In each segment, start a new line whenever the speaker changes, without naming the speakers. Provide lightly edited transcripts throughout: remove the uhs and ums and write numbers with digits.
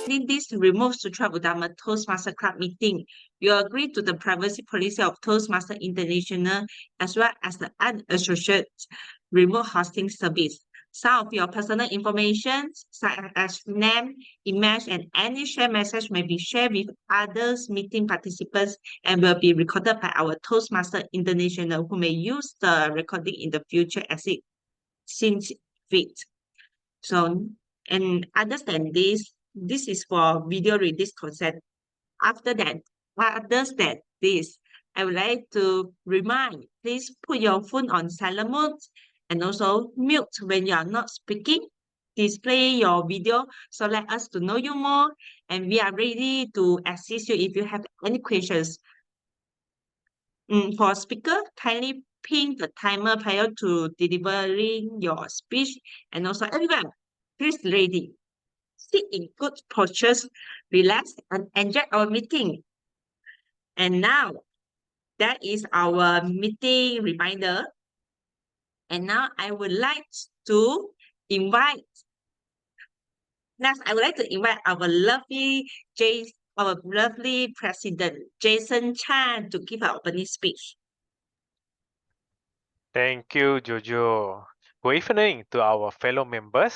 attending this remote Sutera Utama Toastmasters Club meeting, you agree to the privacy policy of Toastmasters International as well as the unassociated remote hosting service. Some of your personal information, such as name, image, and any shared message may be shared with others meeting participants and will be recorded by our Toastmasters International, who may use the recording in the future as it seems fit. So, and other than this is for video release consent. After that, others than this, I would like to remind, please put your phone on silent mode and also mute when you are not speaking. Display your video so let us to know you more and we are ready to assist you if you have any questions. For speaker, kindly ping the timer prior to delivering your speech and also everyone, please ready. Sit in good postures, relax and enjoy our meeting. And now, that is our meeting reminder. And now I would like to invite, next I would like to invite our lovely President Jason Chan to give our opening speech.
Thank you, Jojo. Good evening to our fellow members,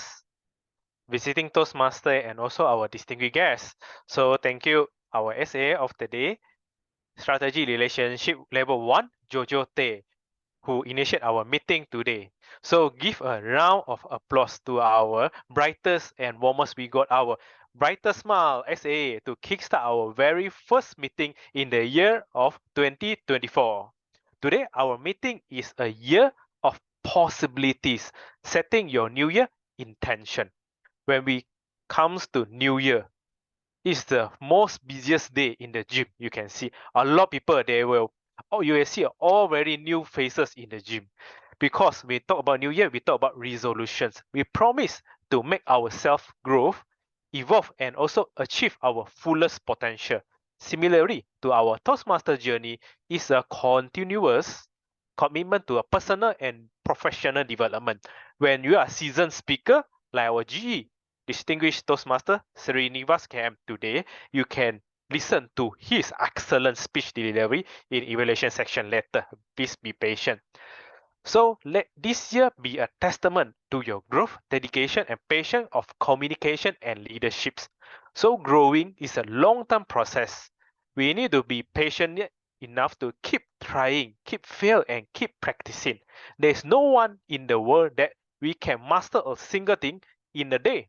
visiting Toastmaster, and also our distinguished guests. So thank you, our SA of the day, Strategy Relationship Level 1, Jojo Tay, who initiated our meeting today. So give a round of applause to our brightest and warmest. We got our brightest smile SA to kickstart our very first meeting in the year of 2024. Today, our meeting is a year of possibilities, setting your new year intention. When we comes to new year, it's the most busiest day in the gym. You can see a lot of people, you will see all very new faces in the gym. Because we talk about new year, we talk about resolutions. We promise to make ourselves grow, evolve, and also achieve our fullest potential. Similarly to our Toastmaster journey is a continuous commitment to a personal and professional development. When you are a seasoned speaker, like our GE, Distinguished Toastmaster Srinivas KM today, you can listen to his excellent speech delivery in evaluation section later. Please be patient. So let this year be a testament to your growth, dedication, and patience of communication and leaderships. So growing is a long-term process. We need to be patient enough to keep trying, keep fail, and keep practicing. There's no one in the world that we can master a single thing in a day.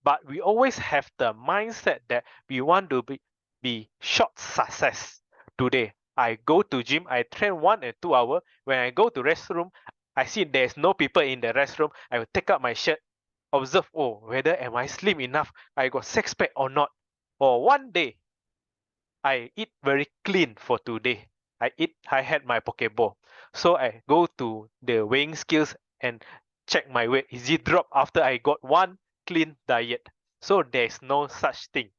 But we always have the mindset that we want to be short success. Today, I go to gym, I train 1 and 2 hours. When I go to restroom, I see there's no people in the restroom. I will take out my shirt, observe, whether am I slim enough, I got six pack or not. Or one day, I eat very clean for today. I had my Pokeball. So I go to the weighing scales and check my weight. Is it drop after I got one clean diet? So there's no such thing.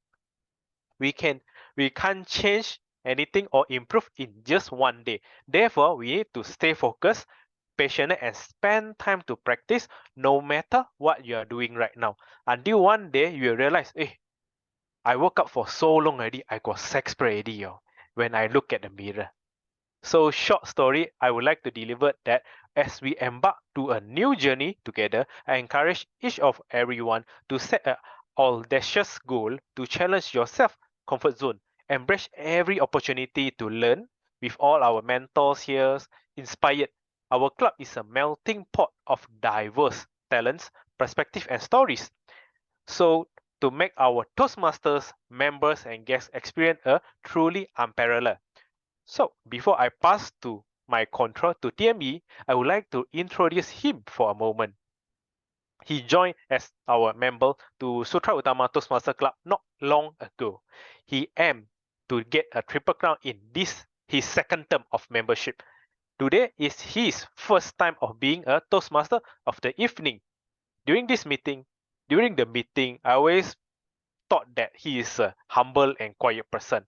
We can't change anything or improve in just one day. Therefore, we need to stay focused, patient, and spend time to practice no matter what you are doing right now. Until one day you realize, I woke up for so long already, I got sex already when I look at the mirror. So short story, I would like to deliver that as we embark to a new journey together, I encourage each of everyone to set an audacious goal to challenge yourself comfort zone, embrace every opportunity to learn with all our mentors here, inspired. Our club is a melting pot of diverse talents, perspectives, and stories. So to make our Toastmasters members and guests experience a truly unparalleled. So before I pass to my control to TME, I would like to introduce him for a moment. He joined as our member to Sutera Utama Toastmasters Club not long ago. He aimed to get a triple crown in his second term of membership. Today is his first time of being a Toastmaster of the evening. During the meeting, I always thought that he is a humble and quiet person.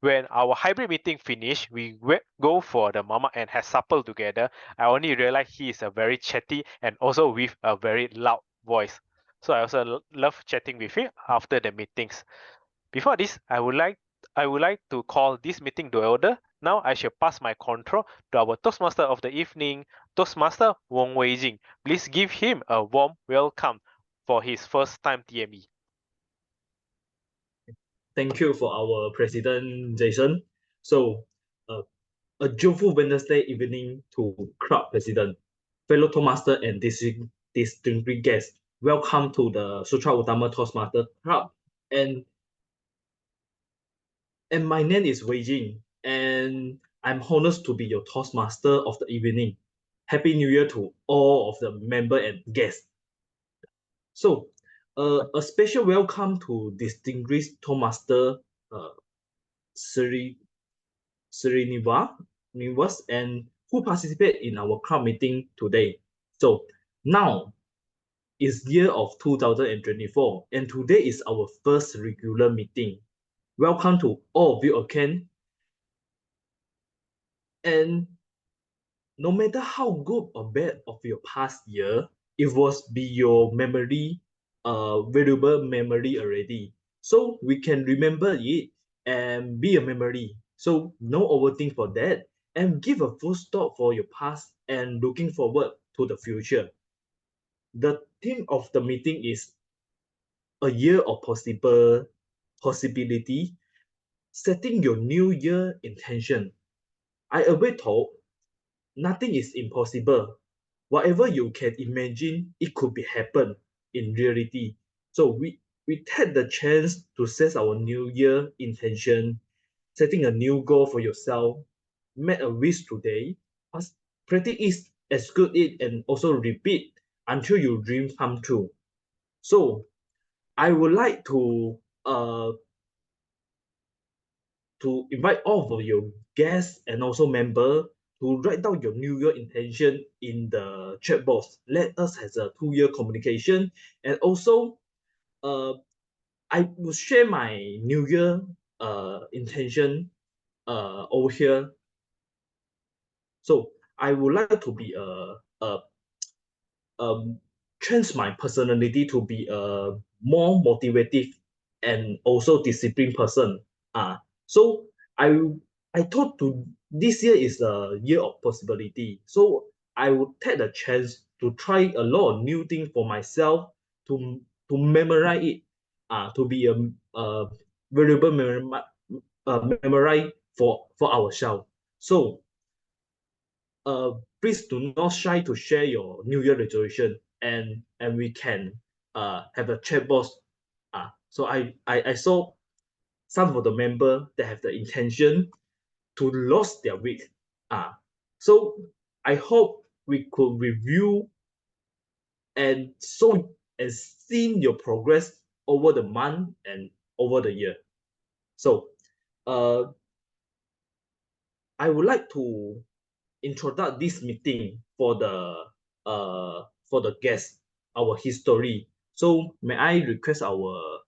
When our hybrid meeting finished, we go for the mama and have supper together. I only realized he is a very chatty and also with a very loud voice. So I also love chatting with him after the meetings. Before this, I would like to call this meeting to order. Now I shall pass my control to our Toastmaster of the evening, Toastmaster Wong Wei Jing. Please give him a warm welcome for his first time TME.
Thank you for our President Jason. So, a joyful Wednesday evening to club president, fellow Toastmaster and distinguished guests. Welcome to the Sutera Utama Toastmasters Club. And my name is Wei Jing, and I'm honored to be your Toastmaster of the evening. Happy New Year to all of the member and guests. So, a special welcome to distinguished Toastmaster Srinivas and who participate in our club meeting today. So now is year of 2024 and today is our first regular meeting. Welcome to all of you again. And no matter how good or bad of your past year, it was be your memory, valuable memory already. So we can remember it and be a memory. So no overthink for that and give a full stop for your past and looking forward to the future. The theme of the meeting is a year of possibility, setting your new year intention. I always told nothing is impossible. Whatever you can imagine, it could be happen in reality. So we take the chance to set our new year intention, setting a new goal for yourself, make a wish today, practice it, execute it, and also repeat until your dream come true. So I would like to invite all of your guests and also member to write down your new year intention in the chat box. Let us have a 2-year communication. And also, I will share my new year intention over here. So I would like to be change my personality to be a more motivative and also disciplined person. So I thought to this year is a year of possibility. So I would take the chance to try a lot of new things for myself to memorize it, to be a valuable memorize for ourselves. So please do not shy to share your New Year resolution, and we can have a chat box. So I saw some of the member that have the intention to lose their weight. So I hope we could review and so and see your progress over the month and over the year. So I would like to introduce this meeting for the guests, our history. So may I request our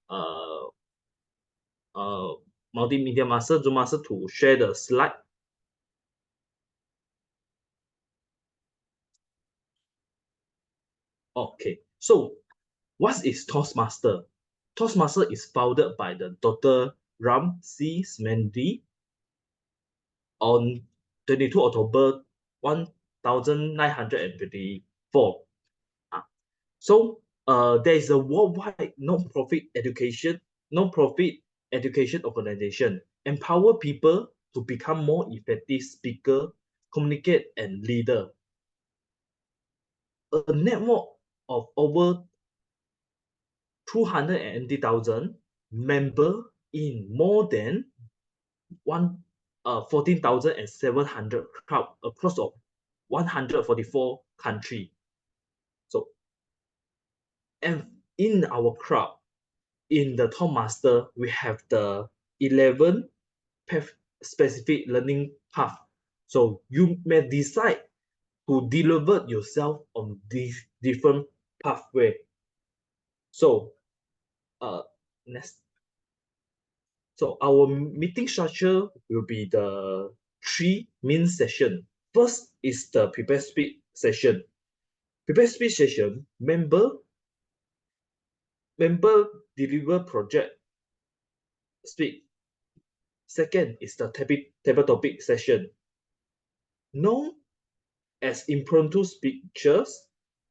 multimedia master, Zoom master, to share the slide. Okay, so what is Toastmaster? Toastmaster is founded by the Dr. Ram C. Smedley on 22 October 1954. So there is a worldwide non-profit education organization, empower people to become more effective speaker, communicate, and leader. A network of over 280,000 members in more than 14,700 clubs across 144 countries. So, and in our club, in the Toastmaster, we have the 11 specific learning path. So you may decide to deliver yourself on these different pathway. So next. So our meeting structure will be the 3 main session. First is the prepare speech session. Prepare speech session, member member deliver project speak. Second is the table topic session. Known as impromptu speeches,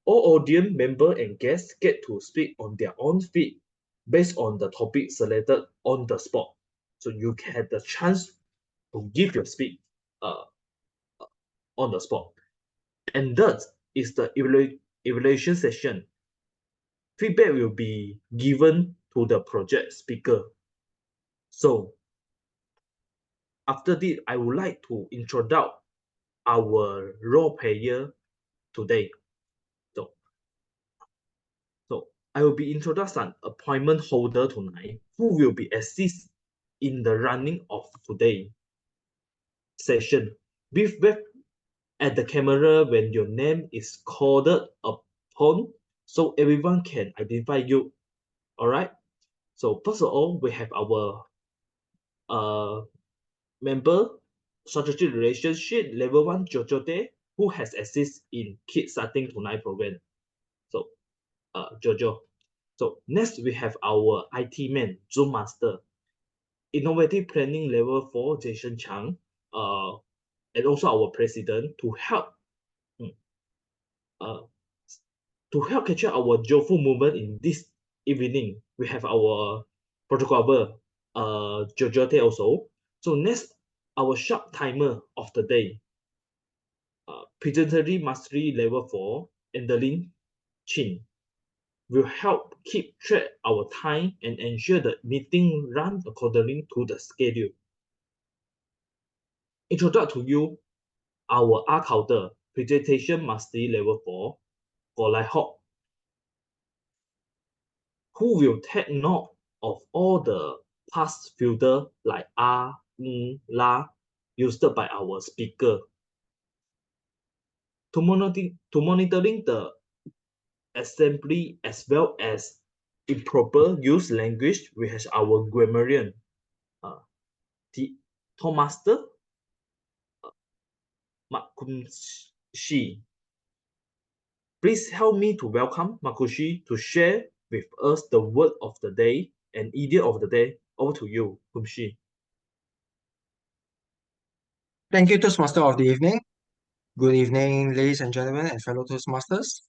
all audience member and guests get to speak on their own feet based on the topic selected on the spot. So you have the chance to give your speech uh, on the spot. And third is the evaluation session. Feedback will be given to the project speaker. So after this, I would like to introduce our role player today. So I will be introducing an appointment holder tonight who will be assist in the running of today session. Be back at the camera when your name is called upon so everyone can identify you. Alright? So first of all, we have our member strategic relationship level 1 Jojo who has assist in Kid Starting Tonight program. So Jojo. So next we have our IT man, Zoom Master, Innovative Planning Level 4, Jason Chang, and also our president to help uh, capture our joyful movement in this evening. We have our protocol Jojo also. So next, our sharp timer of the day, Predatory Mastery Level 4, Andeline Chin, will help keep track our time and ensure the meeting runs according to the schedule. Introduce to you our R counter, Presentation Mastery Level 4, Golai Hawk, who will take note of all the past filter like la used by our speaker. To monitoring the assembly as well as improper use language, we have our grammarian, the Toastmaster, Mak Kum Shi. Please help me to welcome Mak Kum Shi to share with us the word of the day and idiom of the day. Over to you, Kum Shi.
Thank you, Toastmaster of the evening. Good evening, ladies and gentlemen, and fellow Toastmasters.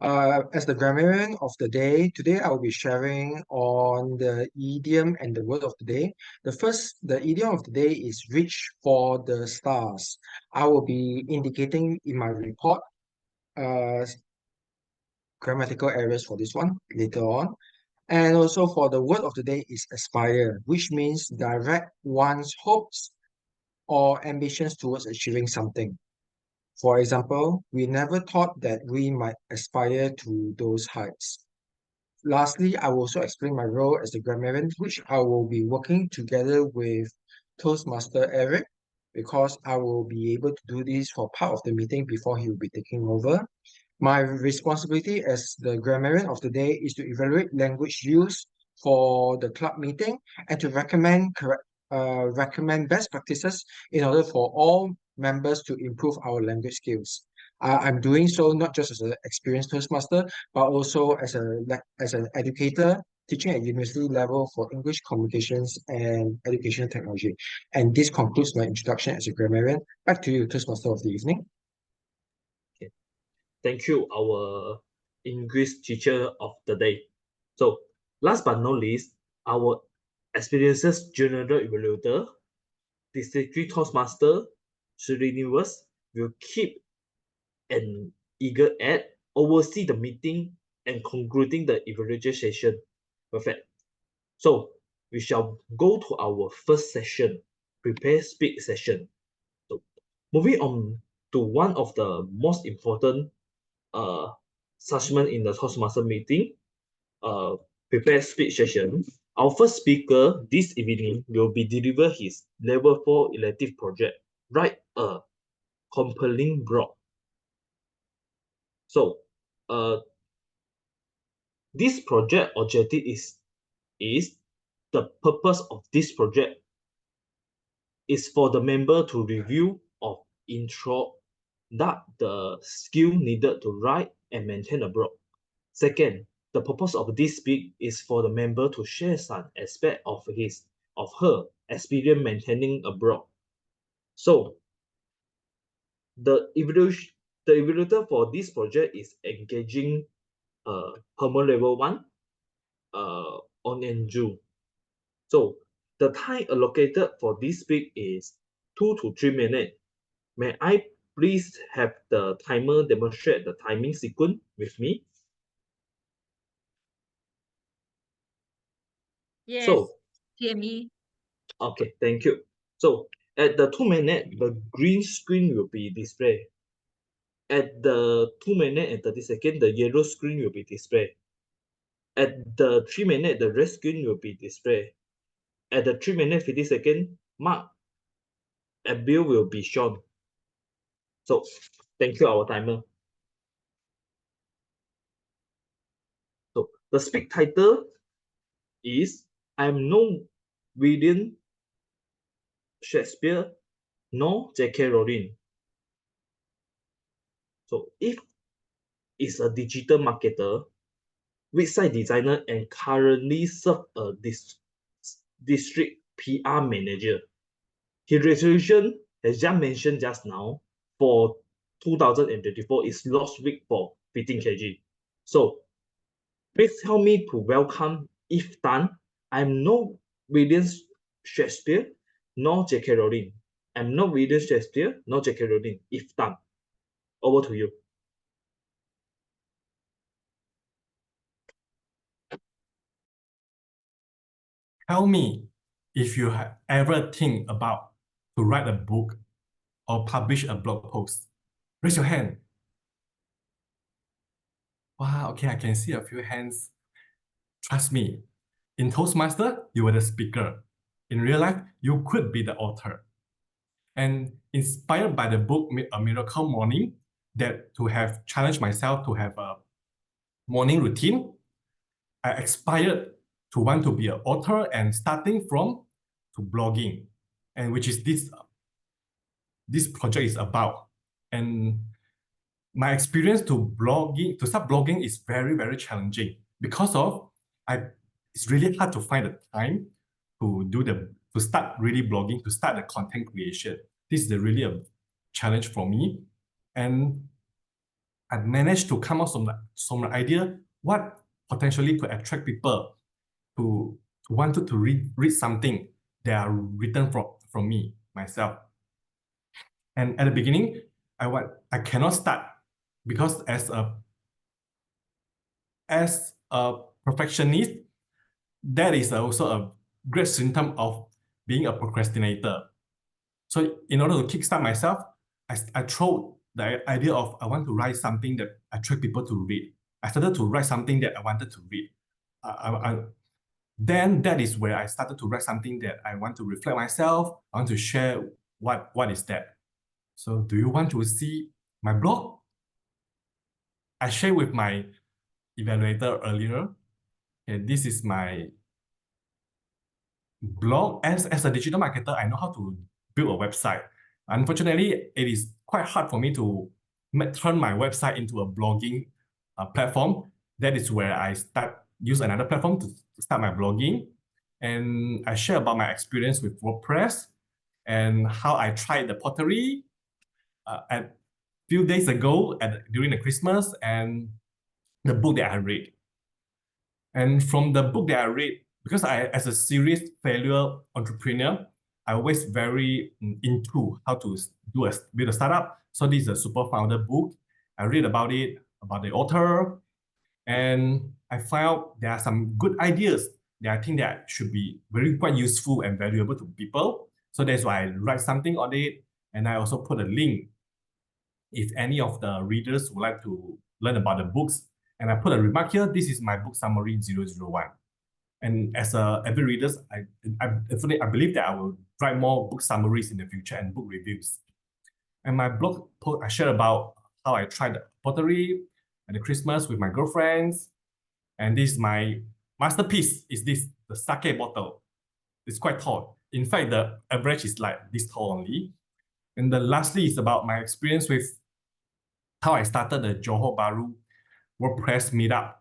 As the grammarian of the day, today I will be sharing on the idiom and the word of the day. The idiom of the day is reach for the stars. I will be indicating in my report grammatical errors for this one later on. And also for the word of the day is aspire, which means direct one's hopes or ambitions towards achieving something. For example, we never thought that we might aspire to those heights. Lastly, I will also explain my role as the grammarian, which I will be working together with Toastmaster Eric, because I will be able to do this for part of the meeting before he will be taking over. My responsibility as the grammarian of the day is to evaluate language use for the club meeting and to recommend best practices in order for all members to improve our language skills. I'm doing so not just as an experienced Toastmaster, but also as an educator teaching at university level for English communications and educational technology. And this concludes my introduction as a grammarian. Back to you, Toastmaster of the evening.
Thank you, our English teacher of the day. So last but not least, our experiences general evaluator, District Toastmaster Srinivas will keep an eager eye, oversee the meeting and concluding the evaluation session. Perfect. So we shall go to our first session, prepare speak session. So moving on to one of the most important assessment in the Toastmaster meeting, prepare speech session. Our first speaker this evening will be deliver his level 4 elective project, write a compelling blog. So this project objective is the purpose of this project is for the member to review of intro that the skill needed to write and maintain a blog. Second, the purpose of this speak is for the member to share some aspect of his or her experience maintaining a blog. So the evaluator for this project is engaging Herman level 1 on in June. So the time allocated for this speak is 2 to 3 minutes. May I please have the timer demonstrate the timing sequence with me?
Yes,
So,
TME.
okay, thank you. So at the 2 minute, the green screen will be displayed. At the 2 minute and 30 second, the yellow screen will be displayed. At the 3 minute, the red screen will be displayed. At the 3 minute 50 second, mark and bill will be shown. So thank you, our timer. So the speak title is I'm no William Shakespeare, no J.K. Rowling. So if it's a digital marketer, website designer, and currently serve a district PR manager. His resolution, as just mentioned just now, for 2024 is lost weight for 15 kg. So please help me to welcome if Tan. I'm no William Shakespeare, no J.K. Rowling. I'm not William Shakespeare, no J.K. Rowling. If Tan. Over to you.
Tell me if you have ever think about to write a book or publish a blog post. Raise your hand. Wow, okay, I can see a few hands. Trust me, in Toastmaster, you were the speaker. In real life, you could be the author. And inspired by the book A Miracle Morning, that to have challenged myself to have a morning routine, I aspired to want to be an author and starting from to blogging, and which is this project is about. And my experience to start blogging is very, very challenging because of it's really hard to find the time to start really blogging, to start the content creation. This is really a challenge for me. And I managed to come up with some idea what potentially could attract people to wanted to read something that are written from me, myself. And at the beginning, I cannot start because as a perfectionist, that is also a great symptom of being a procrastinator. So in order to kickstart myself, I throw the idea of I want to write something that attract people to read. I started to write something that I wanted to read. Then that is where I started to write something that I want to reflect myself. I want to share what is that. So do you want to see my blog? I shared with my evaluator earlier. Okay, this is my blog. As a digital marketer, I know how to build a website. Unfortunately, it is quite hard for me to turn my website into a blogging platform. That is where I use another platform to start my blogging. And I share about my experience with WordPress and how I tried the pottery a few days ago during the Christmas, and the book that I read. And from the book that I read, because as a serious failure entrepreneur, I always very into how to build a startup. So this is a super founder book. I read about it, about the author, and I found there are some good ideas that I think that should be quite useful and valuable to people. So that's why I write something on it, and I also put a link if any of the readers would like to learn about the books. And I put a remark here, this is my book summary 001. And as avid readers, I believe that I will write more book summaries in the future and book reviews. And my blog post, I share about how I tried the pottery at the Christmas with my girlfriends. And this is my masterpiece, is the sake bottle. It's quite tall. In fact, the average is like this tall only. And then lastly is about my experience with how I started the Johor Bahru WordPress meetup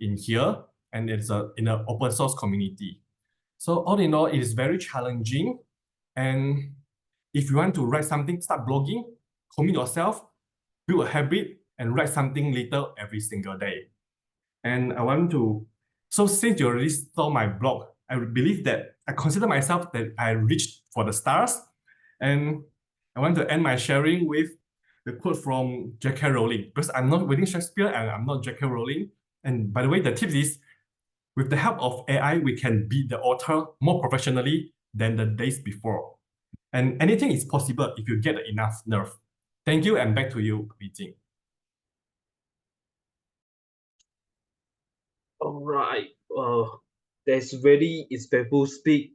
in here, and it's in an open source community. So all in all, it is very challenging. And if you want to write something, start blogging, commit yourself, build a habit, and write something little every single day. And I want to, so since you already saw my blog, I believe that I consider myself that I reached for the stars. And I want to end my sharing with the quote from J.K. Rowling, because I'm not reading Shakespeare and I'm not J.K. Rowling. And by the way, the tip is, with the help of AI, we can beat the author more professionally than the days before. And anything is possible if you get enough nerve. Thank you, and back to you, Beijing.
All right. That's very insightful speak,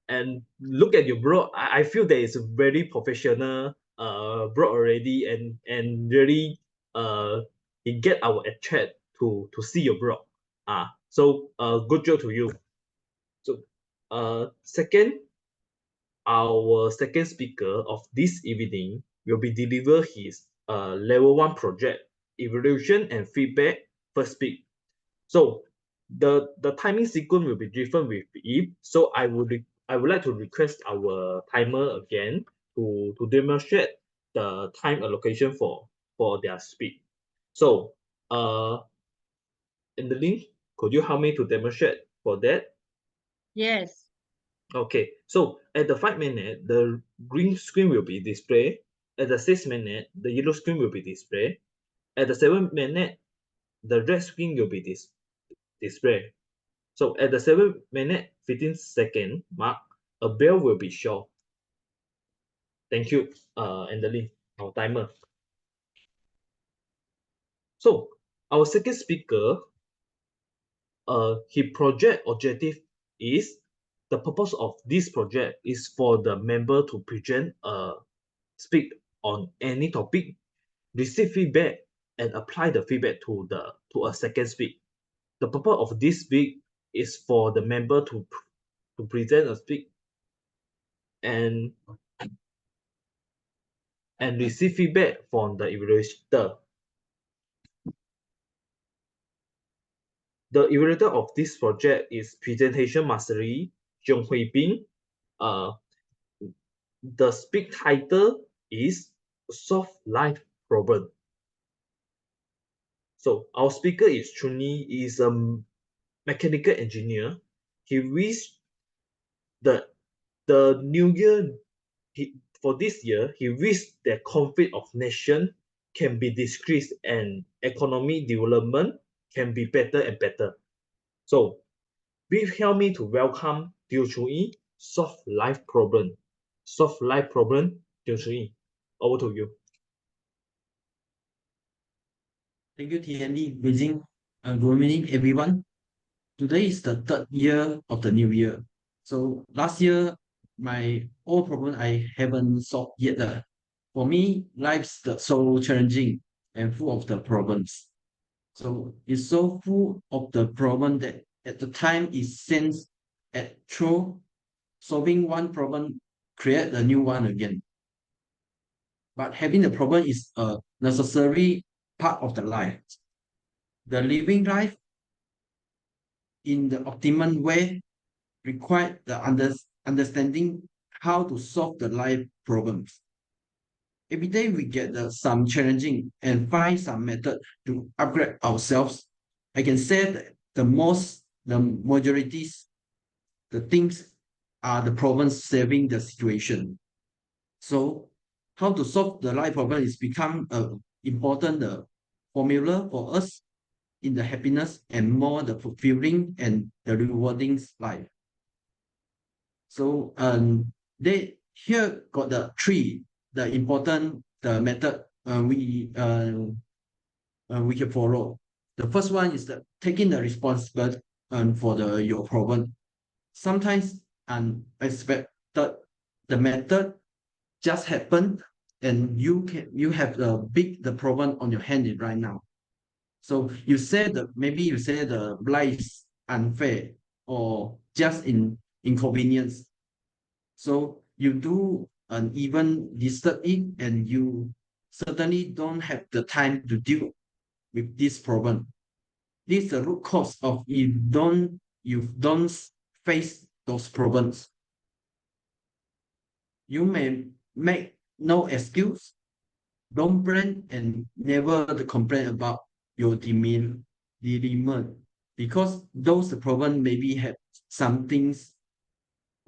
and look at your blog. I feel that it's a very professional blog already, and really it get our chat to see your blog. So good job to you. So second, our second speaker of this evening will be deliver his level 1 project evaluation and feedback first speak. So the timing sequence will be different with Eve. So I would like to request our timer again to demonstrate the time allocation for their speed. So in the link, could you help me to demonstrate for that?
Yes.
Okay, so at the 5 minute, the green screen will be displayed. At the 6 minute, the yellow screen will be displayed. At the 7 minute, the red screen will be displayed. So at the 7 minute 15 second mark, a bell will be shown. Thank you, and the link, our timer. So our second speaker, his project objective is, the purpose of this project is for the member to present speak on any topic, receive feedback, and apply the feedback to a second speak. The purpose of this speak is for the member to present a speak and receive feedback from the evaluator. The evaluator of this project is Presentation Mastery, Zhong Hui Bing. The speak title is Solve Life Problem. So our speaker is Chuni, is a mechanical engineer. He wished the new year, for this year, he wished that conflict of nation can be decreased and economic development can be better and better. So please help me to welcome Liu Chui, Solve Life Problem. Solve Life Problem, Liu Chui. Over to you.
Thank you, TND, Beijing. Good evening, everyone. Today is the third year of the new year. So last year, my old problem I haven't solved yet. For me, life's so challenging and full of the problems. So it's so full of the problem that at the time it seems at through solving one problem, create a new one again. But having the problem is a necessary part of the life. The living life in the optimum way require the understanding how to solve the life problems. Every day we get some challenging and find some method to upgrade ourselves. I can say that the majorities, the things are the problems saving the situation. So how to solve the life problem is become a important formula for us in the happiness and more the fulfilling and the rewarding life. So they here got the three, the important the method we can follow. The first one is the taking the responsibility for your problem. Sometimes unexpected the method just happened and you have the problem on your hand right now. So you say maybe you say the life is unfair or just inconvenience. So you do an even disturb it and you certainly don't have the time to deal with this problem. This is the root cause of you don't face those problems. You may make no excuse, don't blame, and never complain about your dilemma, because those problems maybe have some things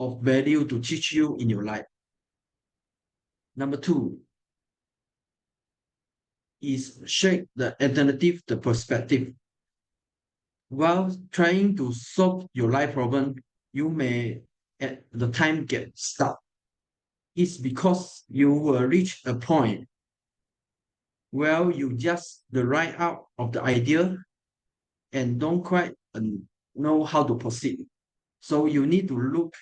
of value to teach you in your life. Number 2 is shake the alternative, the perspective. While trying to solve your life problem, you may at the time get stuck. It's because you will reach a point where you just the right out of the idea and don't quite know how to proceed. So you need to look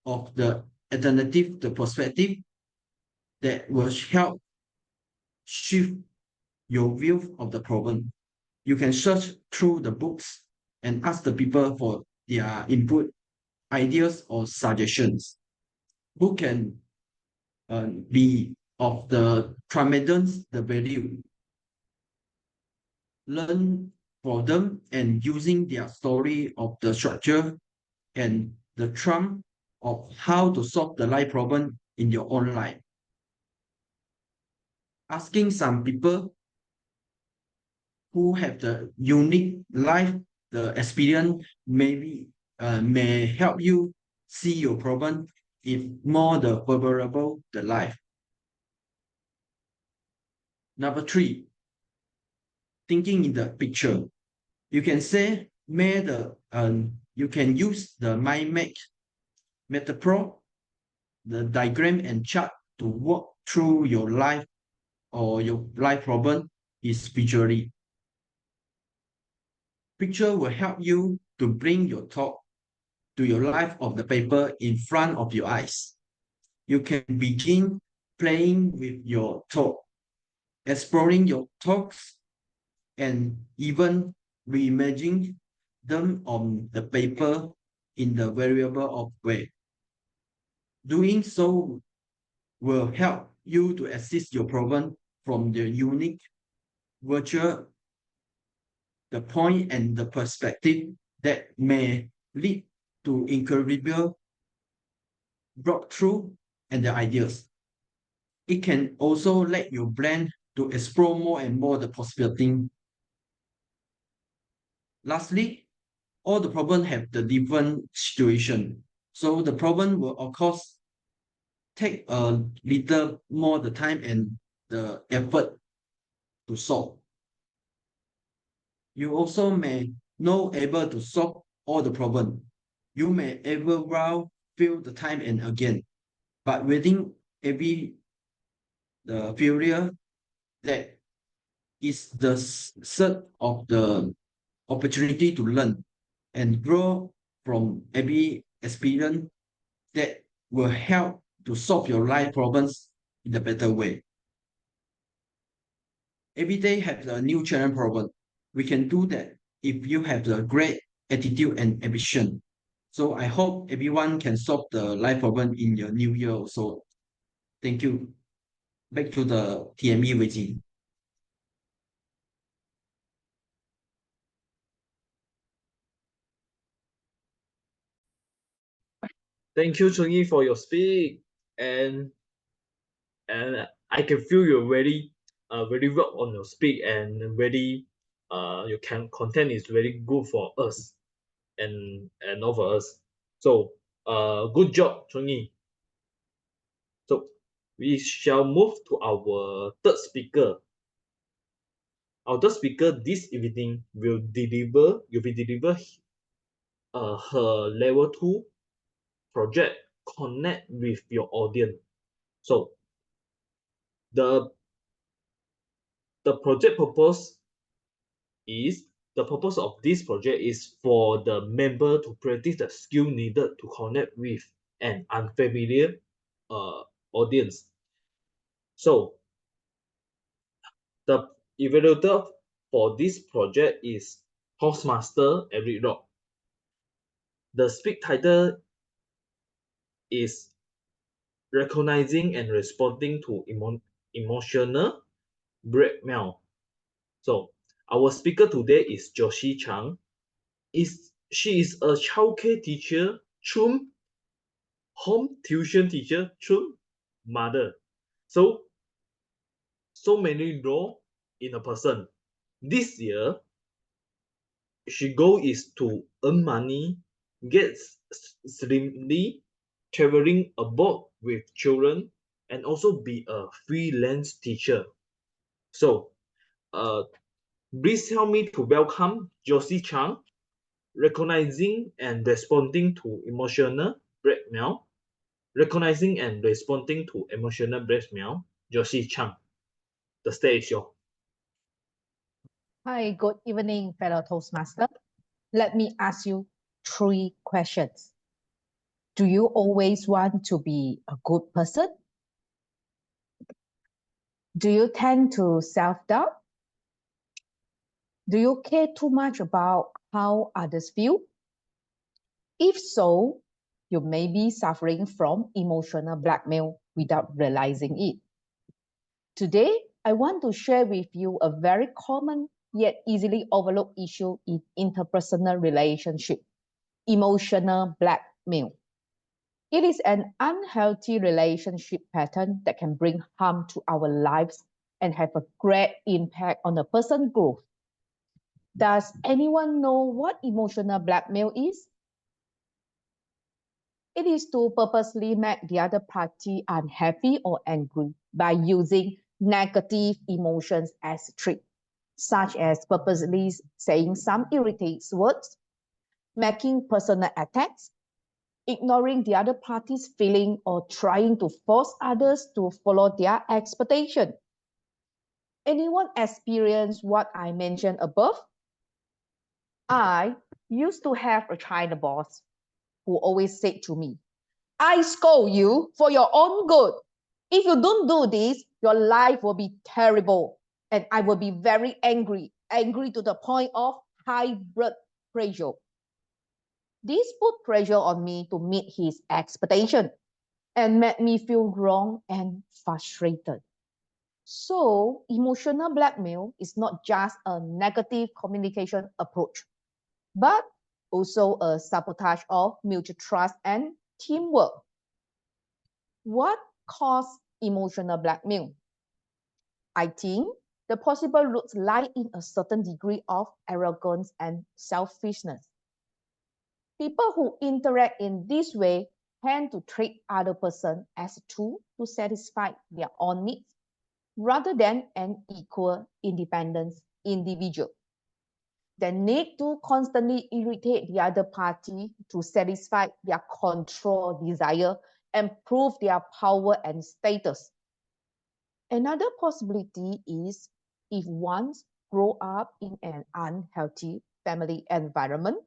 of the alternative, the perspective that will help shift your view of the problem. You can search through the books and ask the people for their input, ideas, or suggestions. Who can be of the tremendous the value. Learn from them and using their story of the structure and the trump of how to solve the life problem in your own life. Asking some people who have the unique life, the experience, maybe may help you see your problem if more the favorable the life. Number 3, thinking in the picture. You can say, you can use the mind map, metaphor, the diagram and chart to walk through your life or your life problem is visually. Picture will help you to bring your thought to your life of the paper in front of your eyes. You can begin playing with your thought, exploring your thoughts, and even reimagining them on the paper in the variable of way. Doing so will help you to assist your problem from the unique virtual, the point and the perspective that may lead to incredible breakthrough and the ideas. It can also let you blend to explore more and more the possibility. Lastly, all the problems have the different situation. So the problem will of course take a little more the time and the effort to solve. You also may not able to solve all the problem. You may ever well feel the time and again, but within every the failure that is the set of the opportunity to learn and grow from every experience that will help to solve your life problems in a better way. Every day have a new challenge problem. We can do that if you have the great attitude and ambition. So I hope everyone can solve the life problem in your new year also. Thank you. Back to the TME Wei.
Thank you, Chunyi, for your speak, and I can feel you're very well on your speak, and very your content is very good for us and not for us. So good job, Chunyi. So we shall move to our third speaker. Our third speaker this evening will be deliver her level 2 project, connect with your audience. So the project purpose is the purpose of this project is for the member to practice the skill needed to connect with an unfamiliar audience. So the evaluator for this project is Toastmaster Eric Rock. The speak title is recognizing and responding to emotional blackmail. So Our speaker today is Josi Chang. She is a childcare teacher, chum, home tuition teacher, chum, mother. So many roles in a person. This year, she goal is to earn money, get slimly, traveling abroad with children, and also be a freelance teacher. So, please help me to welcome Josi Chang, recognizing and responding to emotional blackmail. Recognizing and responding to emotional blackmail, Josi Chang. The stage is yours.
Hi, good evening, fellow Toastmaster. Let me ask you 3 questions. Do you always want to be a good person? Do you tend to self-doubt? Do you care too much about how others feel? If so, you may be suffering from emotional blackmail without realizing it. Today, I want to share with you a very common yet easily overlooked issue in interpersonal relationship, emotional blackmail. It is an unhealthy relationship pattern that can bring harm to our lives and have a great impact on a person's growth. Does anyone know what emotional blackmail is? It is to purposely make the other party unhappy or angry by using negative emotions as a trick, such as purposely saying some irritating words, making personal attacks, ignoring the other party's feeling, or trying to force others to follow their expectation. Anyone experience what I mentioned above? I used to have a China boss who always said to me, I scold you for your own good. If you don't do this, your life will be terrible. And I will be very angry to the point of high blood pressure. This put pressure on me to meet his expectation and made me feel wrong and frustrated. So, emotional blackmail is not just a negative communication approach, but also a sabotage of mutual trust and teamwork. What causes emotional blackmail? I think the possible roots lie in a certain degree of arrogance and selfishness. People who interact in this way tend to treat other person as a tool to satisfy their own needs rather than an equal independent individual. They need to constantly irritate the other party to satisfy their control desire and prove their power and status. Another possibility is if one grow up in an unhealthy family environment,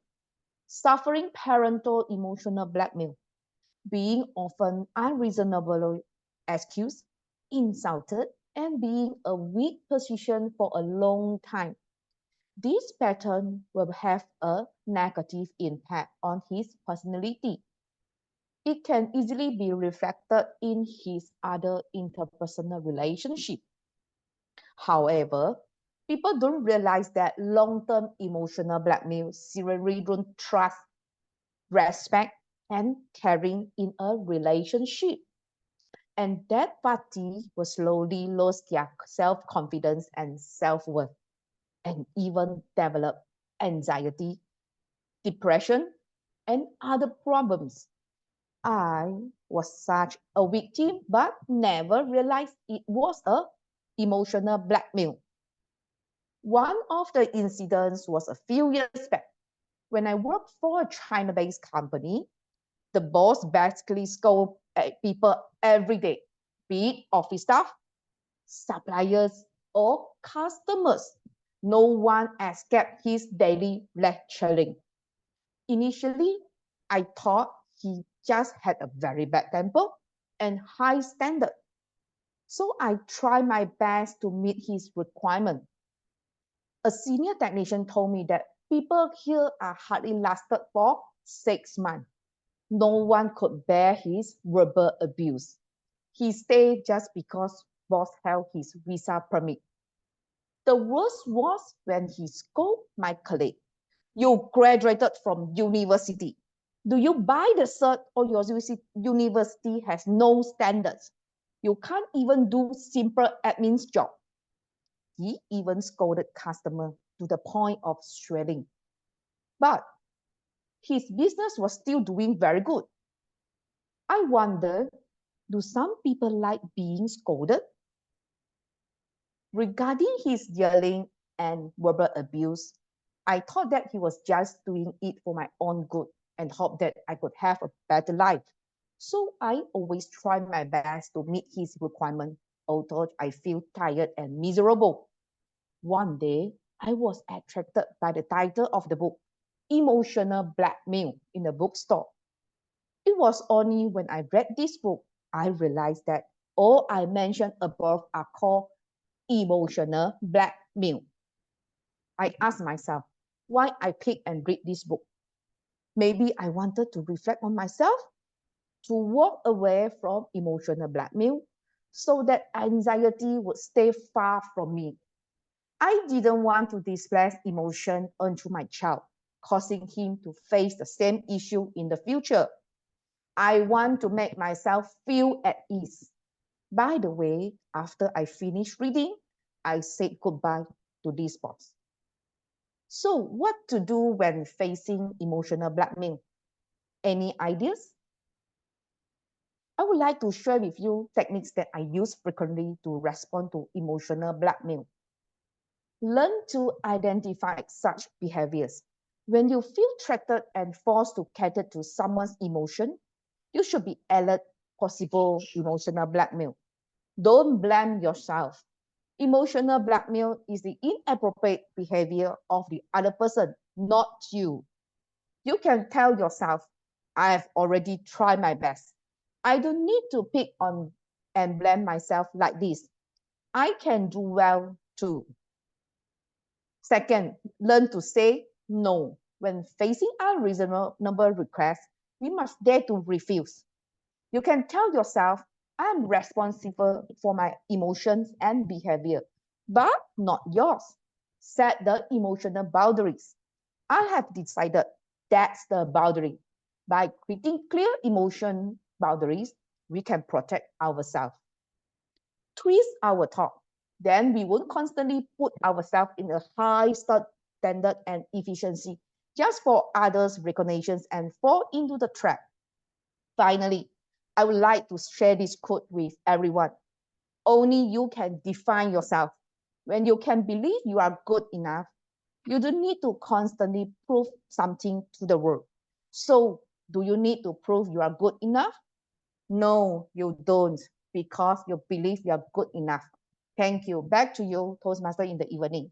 suffering parental emotional blackmail, being often unreasonably accused, insulted, and being a weak position for a long time. This pattern will have a negative impact on his personality. It can easily be reflected in his other interpersonal relationship. However, people don't realize that long-term emotional blackmail seriously ruins trust, respect, and caring in a relationship. And that party will slowly lose their self-confidence and self-worth, and even develop anxiety, depression, and other problems. I was such a victim, but never realized it was a emotional blackmail. One of the incidents was a few years back when I worked for a China-based company. The boss basically scolded at people every day, be it office staff, suppliers, or customers. No one escaped his daily lecturing. Initially, I thought he just had a very bad temper and high standard. So I tried my best to meet his requirement. A senior technician told me that people here are hardly lasted for 6 months. No one could bear his verbal abuse. He stayed just because boss held his visa permit. The worst was when he scolded my colleague. You graduated from university. Do you buy the cert or your university has no standards? You can't even do simple admin's job. He even scolded customer to the point of shredding. But his business was still doing very good. I wonder, do some people like being scolded? Regarding his yelling and verbal abuse, I thought that he was just doing it for my own good and hoped that I could have a better life. So I always try my best to meet his requirement, although I feel tired and miserable. One day, I was attracted by the title of the book, Emotional Blackmail, in the bookstore. It was only when I read this book, I realized that all I mentioned above are called emotional blackmail. I asked myself why I picked and read this book. Maybe I wanted to reflect on myself, to walk away from emotional blackmail, so that anxiety would stay far from me. I didn't want to displace emotion onto my child, causing him to face the same issue in the future. I want to make myself feel at ease. By the way, after I finished reading, I said goodbye to this box. So, what to do when facing emotional blackmail? Any ideas? I would like to share with you techniques that I use frequently to respond to emotional blackmail. Learn to identify such behaviors. When you feel threatened and forced to cater to someone's emotion, you should be alert possible emotional blackmail. Don't blame yourself. Emotional blackmail is the inappropriate behavior of the other person, not you. You can tell yourself, I have already tried my best. I don't need to pick on and blame myself like this. I can do well too. Second, learn to say no. When facing unreasonable requests, we must dare to refuse. You can tell yourself, I'm responsible for my emotions and behavior, but not yours. Set the emotional boundaries. I have decided that's the boundary. By creating clear emotion boundaries, we can protect ourselves. Twist our thought. Then we won't constantly put ourselves in a high standard and efficiency just for others' recognitions and fall into the trap. Finally, I would like to share this quote with everyone. Only you can define yourself. When you can believe you are good enough, you don't need to constantly prove something to the world. So, do you need to prove you are good enough? No, you don't, because you believe you are good enough. Thank you. Back to you, Toastmaster in the evening.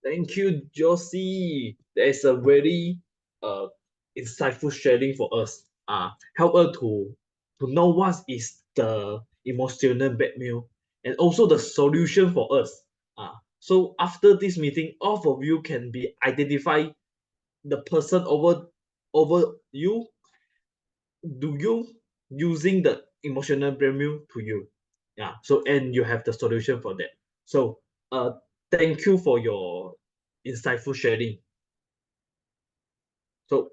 Thank you, Josi. That is a very insightful sharing for us. Help us to know what is the emotional blackmail and also the solution for us. So after this meeting, all of you can be identify the person over you. Do you using the emotional blackmail to you? Yeah. So and you have the solution for that. So thank you for your insightful sharing. So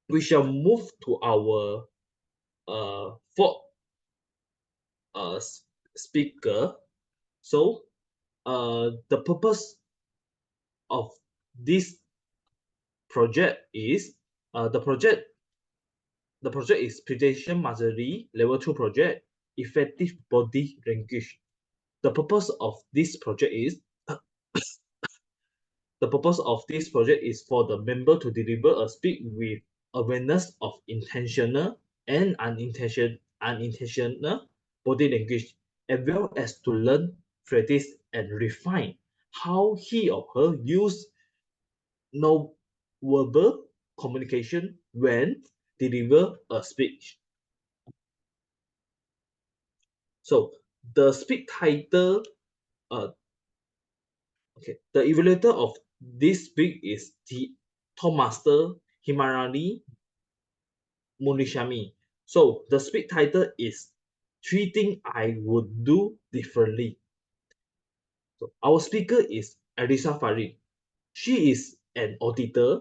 we shall move to our fourth speaker. So the purpose of this project is the project is presentation mastery level 2 project, effective body language. The purpose of this project is the purpose of this project is for the member to deliver a speech with awareness of intentional and unintentional body language, as well as to learn, practice, and refine how he or her use non-verbal communication when deliver a speech. So the speech title, the evaluator of this speech is the Toastmaster Himarani Munishami. So the speech title is 3 things I would do differently. So our speaker is Elisa Farid. She is an auditor.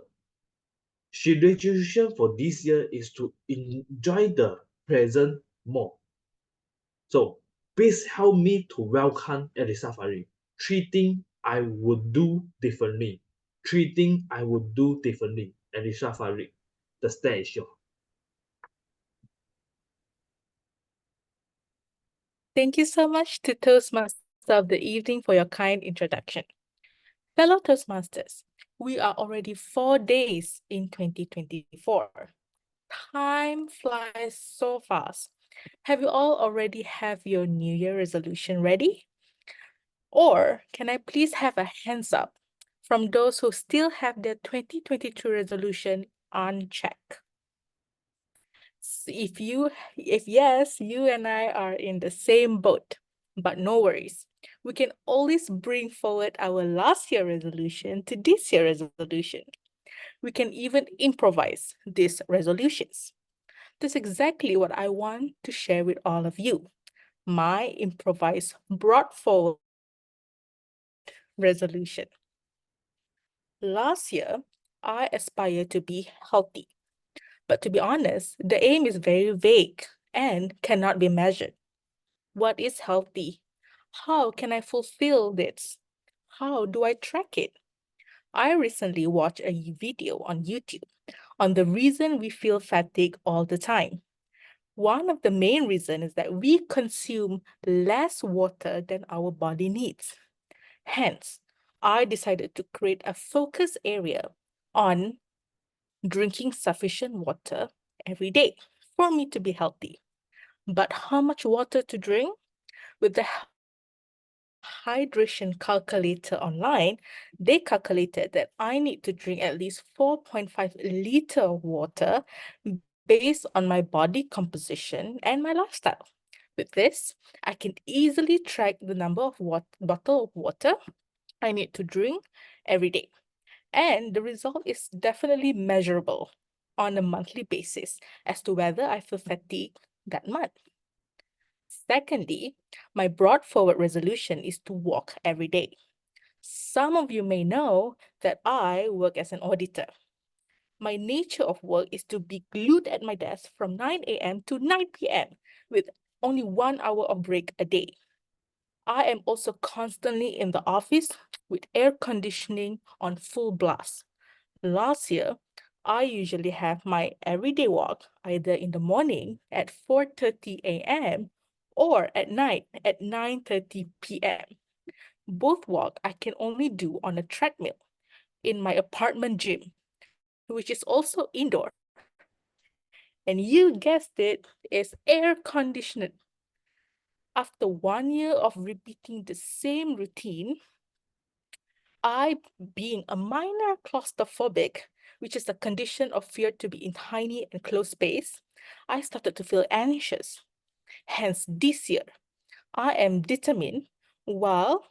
She resolution for this year is to enjoy the present more. So please help me to welcome Elisa Farid. 3 things I would do differently. 3 things I would do differently. Elisa Farid, the stage is yours.
Thank you so much to Toastmaster of the evening for your kind introduction. Fellow Toastmasters, we are already 4 days in 2024. Time flies so fast. Have you all already have your New Year resolution ready? Or can I please have a hands up from those who still have their 2022 resolution on check? If yes, you and I are in the same boat, but no worries. We can always bring forward our last year resolution to this year resolution. We can even improvise these resolutions. That's exactly what I want to share with all of you. My improvised brought forward resolution. Last year, I aspired to be healthy. But to be honest, the aim is very vague and cannot be measured. What is healthy? How can I fulfill this? How do I track it? I recently watched a video on YouTube on the reason we feel fatigue all the time. One of the main reasons is that we consume less water than our body needs. Hence, I decided to create a focus area on drinking sufficient water every day for me to be healthy. But how much water to drink? With the hydration calculator online, they calculated that I need to drink at least 4.5 liter of water based on my body composition and my lifestyle. With this, I can easily track the number of bottle of water I need to drink every day. And the result is definitely measurable on a monthly basis as to whether I feel fatigued that month. Secondly, my brought forward resolution is to walk every day. Some of you may know that I work as an auditor. My nature of work is to be glued at my desk from 9 a.m. to 9 p.m. with only 1 hour of break a day. I am also constantly in the office with air conditioning on full blast. Last year, I usually have my everyday walk either in the morning at 4:30 a.m. or at night at 9:30 p.m. Both walk I can only do on a treadmill in my apartment gym, which is also indoor. And you guessed it, is air conditioned. After 1 year of repeating the same routine, I, being a minor claustrophobic, which is a condition of fear to be in tiny and closed space, I started to feel anxious. Hence, this year, I am determined, while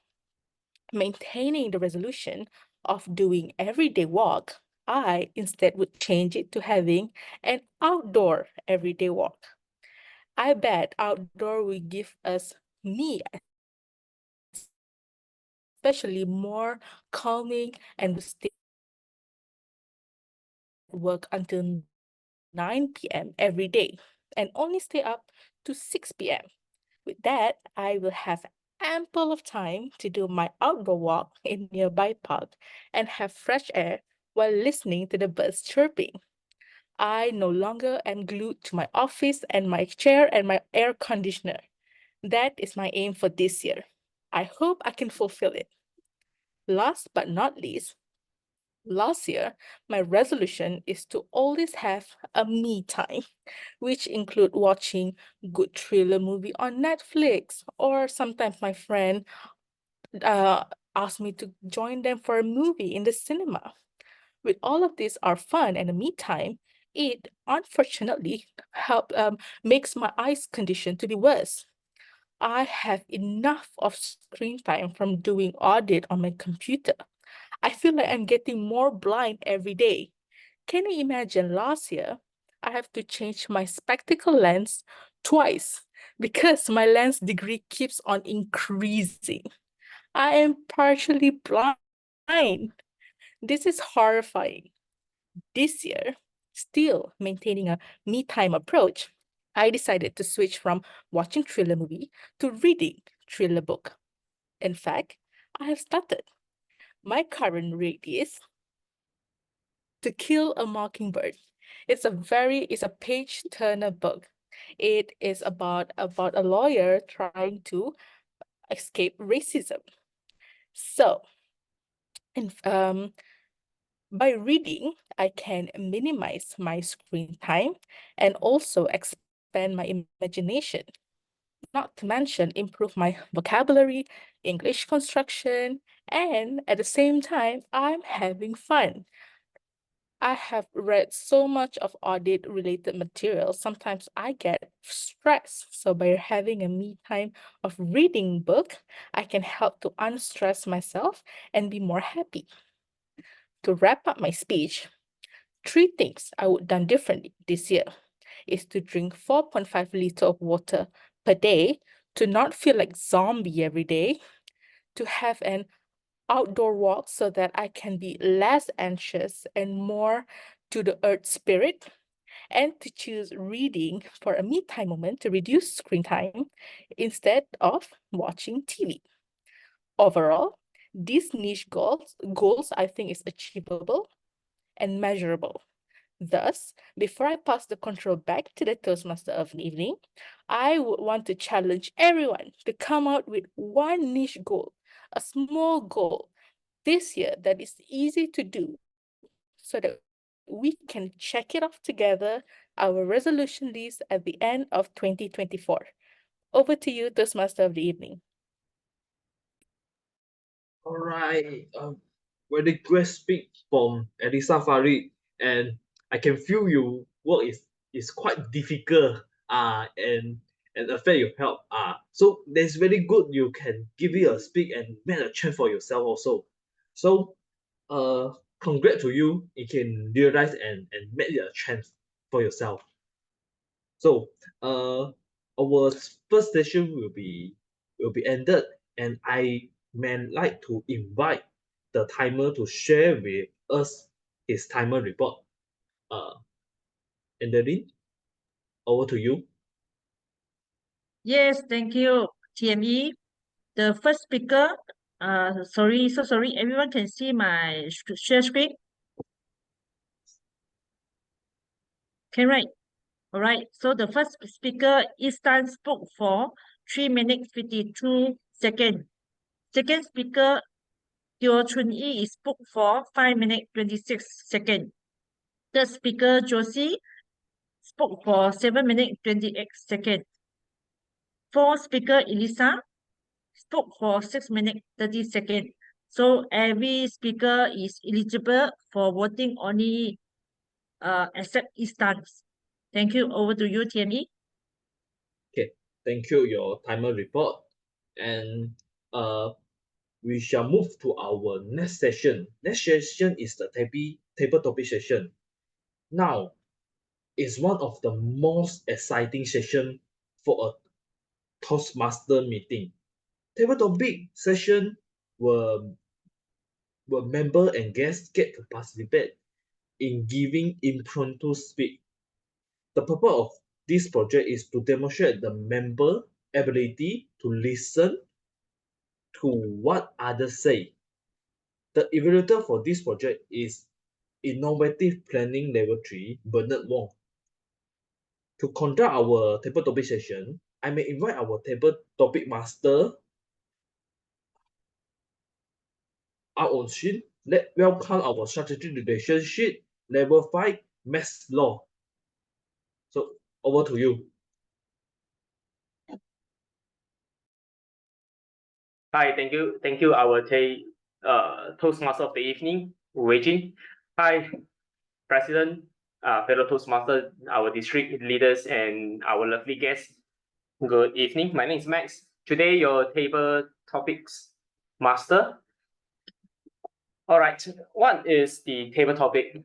maintaining the resolution of doing everyday walk, I instead would change it to having an outdoor everyday walk. I bet outdoor will give me especially more calming and will stay at work until 9 p.m. every day and only stay up to 6 p.m. With that, I will have ample of time to do my outdoor walk in nearby park and have fresh air while listening to the birds chirping. I no longer am glued to my office and my chair and my air conditioner. That is my aim for this year. I hope I can fulfill it. Last but not least, last year, my resolution is to always have a me time, which include watching good thriller movie on Netflix, or sometimes my friend asked me to join them for a movie in the cinema. With all of these are fun and a me time, it unfortunately makes my eyes condition to be worse. I have enough of screen time from doing audit on my computer. I feel like I'm getting more blind every day. Can you imagine last year, I have to change my spectacle lens twice because my lens degree keeps on increasing. I am partially blind. This is horrifying. This year, still maintaining a me time approach, I decided to switch from watching thriller movie to reading thriller book. In fact, I have started. My current read is To Kill a Mockingbird. It's a page turner book. It is about a lawyer trying to escape racism. So, by reading, I can minimize my screen time and also expand my imagination, not to mention improve my vocabulary, English construction, and at the same time, I'm having fun. I have read so much of audit-related material, sometimes I get stressed. So by having a me time of reading book, I can help to unstress myself and be more happy. To wrap up my speech, 3 things I would done differently this year is to drink 4.5 liters of water per day, to not feel like zombie every day, to have an outdoor walk so that I can be less anxious and more to the earth spirit, and to choose reading for a me time moment to reduce screen time instead of watching TV. Overall, these niche goals I think is achievable and measurable. Thus, before I pass the control back to the Toastmaster of the evening, I would want to challenge everyone to come out with one niche goal, a small goal this year that is easy to do so that we can check it off together, our resolution list at the end of 2024. Over to you, Toastmaster of the evening.
All right. Very great speak from Elisa Farid, and I can feel your work is quite difficult. And affect your health. So that's very good. You can give it a speak and make a chance for yourself also. So, congrats to you. You can realize and make it a chance for yourself. So, our first session will be ended, and I may like to invite the timer to share with us his timer report. Angeline, over to you.
Yes, thank you, TME. The first speaker, sorry, everyone can see my share screen? Okay, right. All right, so the first speaker, Istan, spoke for 3 minutes 52 seconds. Second speaker, Teo Chun Yi, spoke for 5 minutes 26 seconds. Third speaker, Josi, spoke for 7 minutes 28 seconds. Fourth speaker, Elisa, spoke for 6 minutes 30 seconds. So every speaker is eligible for voting only except Istan. Thank you. Over to you, TME.
Okay, thank you, your timer report. And we shall move to our next session. Next session is the table topic session. Now, it's one of the most exciting session for a Toastmaster meeting. Table topic session where member and guests get to participate in giving impromptu speak. The purpose of this project is to demonstrate the member ability to listen to what others say. The evaluator for this project is Innovative Planning Level 3, Bernard Wong. To conduct our table topic session, I may invite our table topic master, our Shin. Let's welcome our strategic relationship level 5 math law. So over to you.
Hi, thank you, our Toastmaster of the evening, Wei Jin. Hi, President, fellow Toastmaster, our district leaders, and our lovely guests. Good evening. My name is Max. Today, your table topics master. All right, what is the table topic?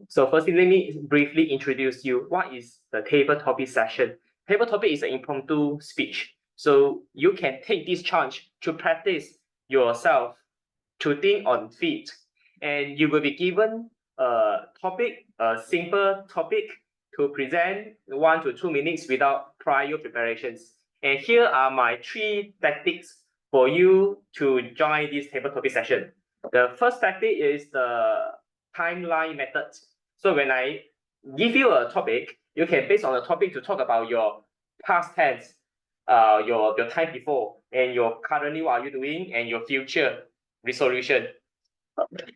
So firstly, let me briefly introduce you what is the table topic session table topic is an impromptu speech. So you can take this chance to practice yourself to think on feet. And you will be given a topic, a simple topic to present 1 to 2 minutes without prior preparations. And here are my 3 tactics for you to join this table topic session. The first tactic is the timeline method. So when I give you a topic, you can base on the topic to talk about your past tense, your time before, and your currently what are you doing, and your future resolution.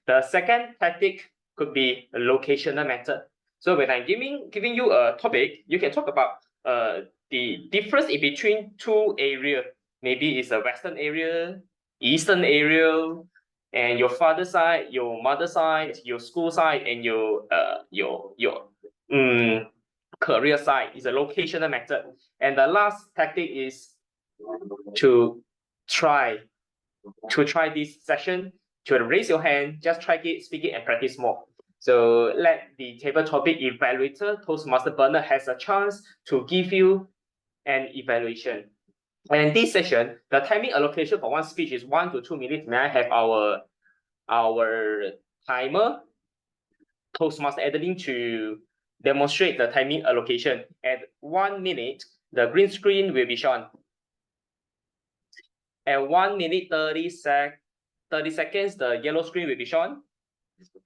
The second tactic could be a locational method. So when I'm giving you a topic, you can talk about the difference in between 2 areas. Maybe it's a western area, eastern area, and your father's side, your mother's side, your school side, and your career side is a locational method. And the last tactic is to try this session, to raise your hand, just try it, speak it, and practice more. So let the table topic evaluator, Toastmaster Bernard, has a chance to give you an evaluation. And this session, the timing allocation for one speech is 1 to 2 minutes. May I have our timer, Toastmaster Adeline, to demonstrate the timing allocation. At 1 minute, the green screen will be shown. At 1 minute 30 seconds, the yellow screen will be shown.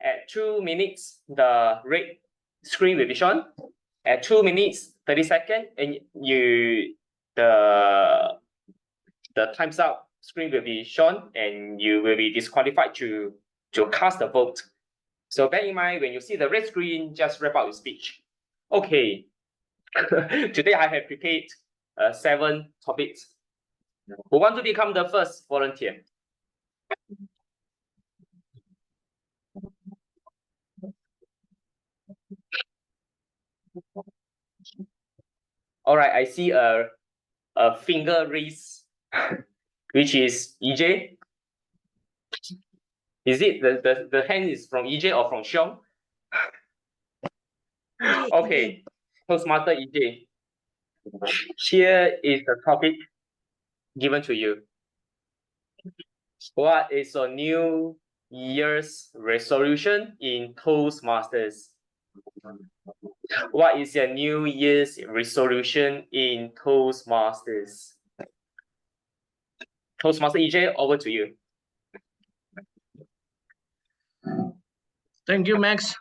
At 2 minutes, the red screen will be shown. At 2 minutes 30 seconds, and the time's up screen will be shown, and you will be disqualified to cast a vote. So bear in mind, when you see the red screen, just wrap up your speech. Okay. Today I have prepared 7 topics. Who want to become the first volunteer? All right, I see a finger raise, which is EJ. Is it the hand is from EJ or from Xiong? Okay, Toastmaster EJ. Here is the topic given to you. What is your New Year's resolution in Toastmasters? What is your New Year's resolution in Toastmasters? Toastmaster EJ, over to you.
Thank you, Max.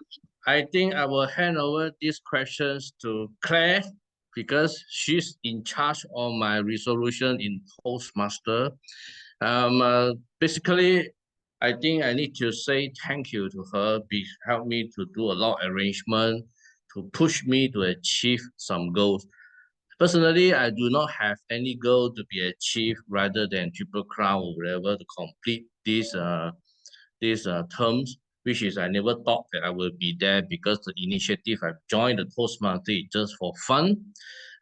I think I will hand over these questions to Claire because she's in charge of my resolution in Toastmaster. Basically, I think I need to say thank you to her. Help me to do a lot of arrangement to push me to achieve some goals. Personally, I do not have any goal to be achieved rather than Triple Crown or whatever to complete these terms, which is I never thought that I will be there because the initiative I've joined the Toastmaster is just for fun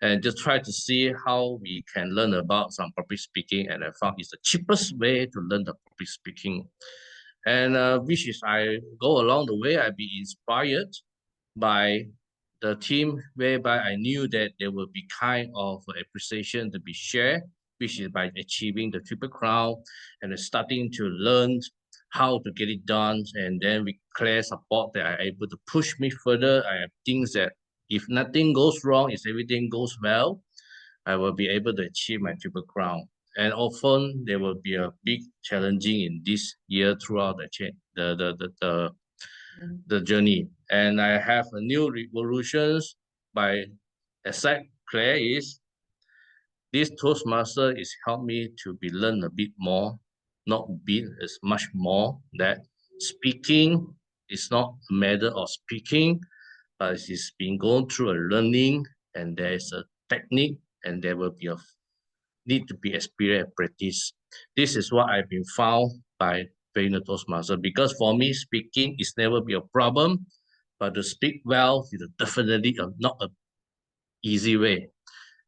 and just try to see how we can learn about some public speaking, and I found it's the cheapest way to learn the public speaking. And which is I go along the way, I've been inspired by the team whereby I knew that there will be kind of appreciation to be shared, which is by achieving the Triple Crown and starting to learn how to get it done, and then with clear support that are able to push me further. I have things that if nothing goes wrong, if everything goes well, I will be able to achieve my Triple Crown. And often there will be a big challenging in this year throughout the journey. And I have a new resolutions by aside Claire is this Toastmaster is helped me to be learn a bit more, not bit, it's much more that speaking is not a matter of speaking, but it's been going through a learning, and there is a technique, and there will be a need to be experience and practice. This is what I've been found by being a Toastmaster, because for me, speaking is never be a problem, but to speak well is definitely not an easy way.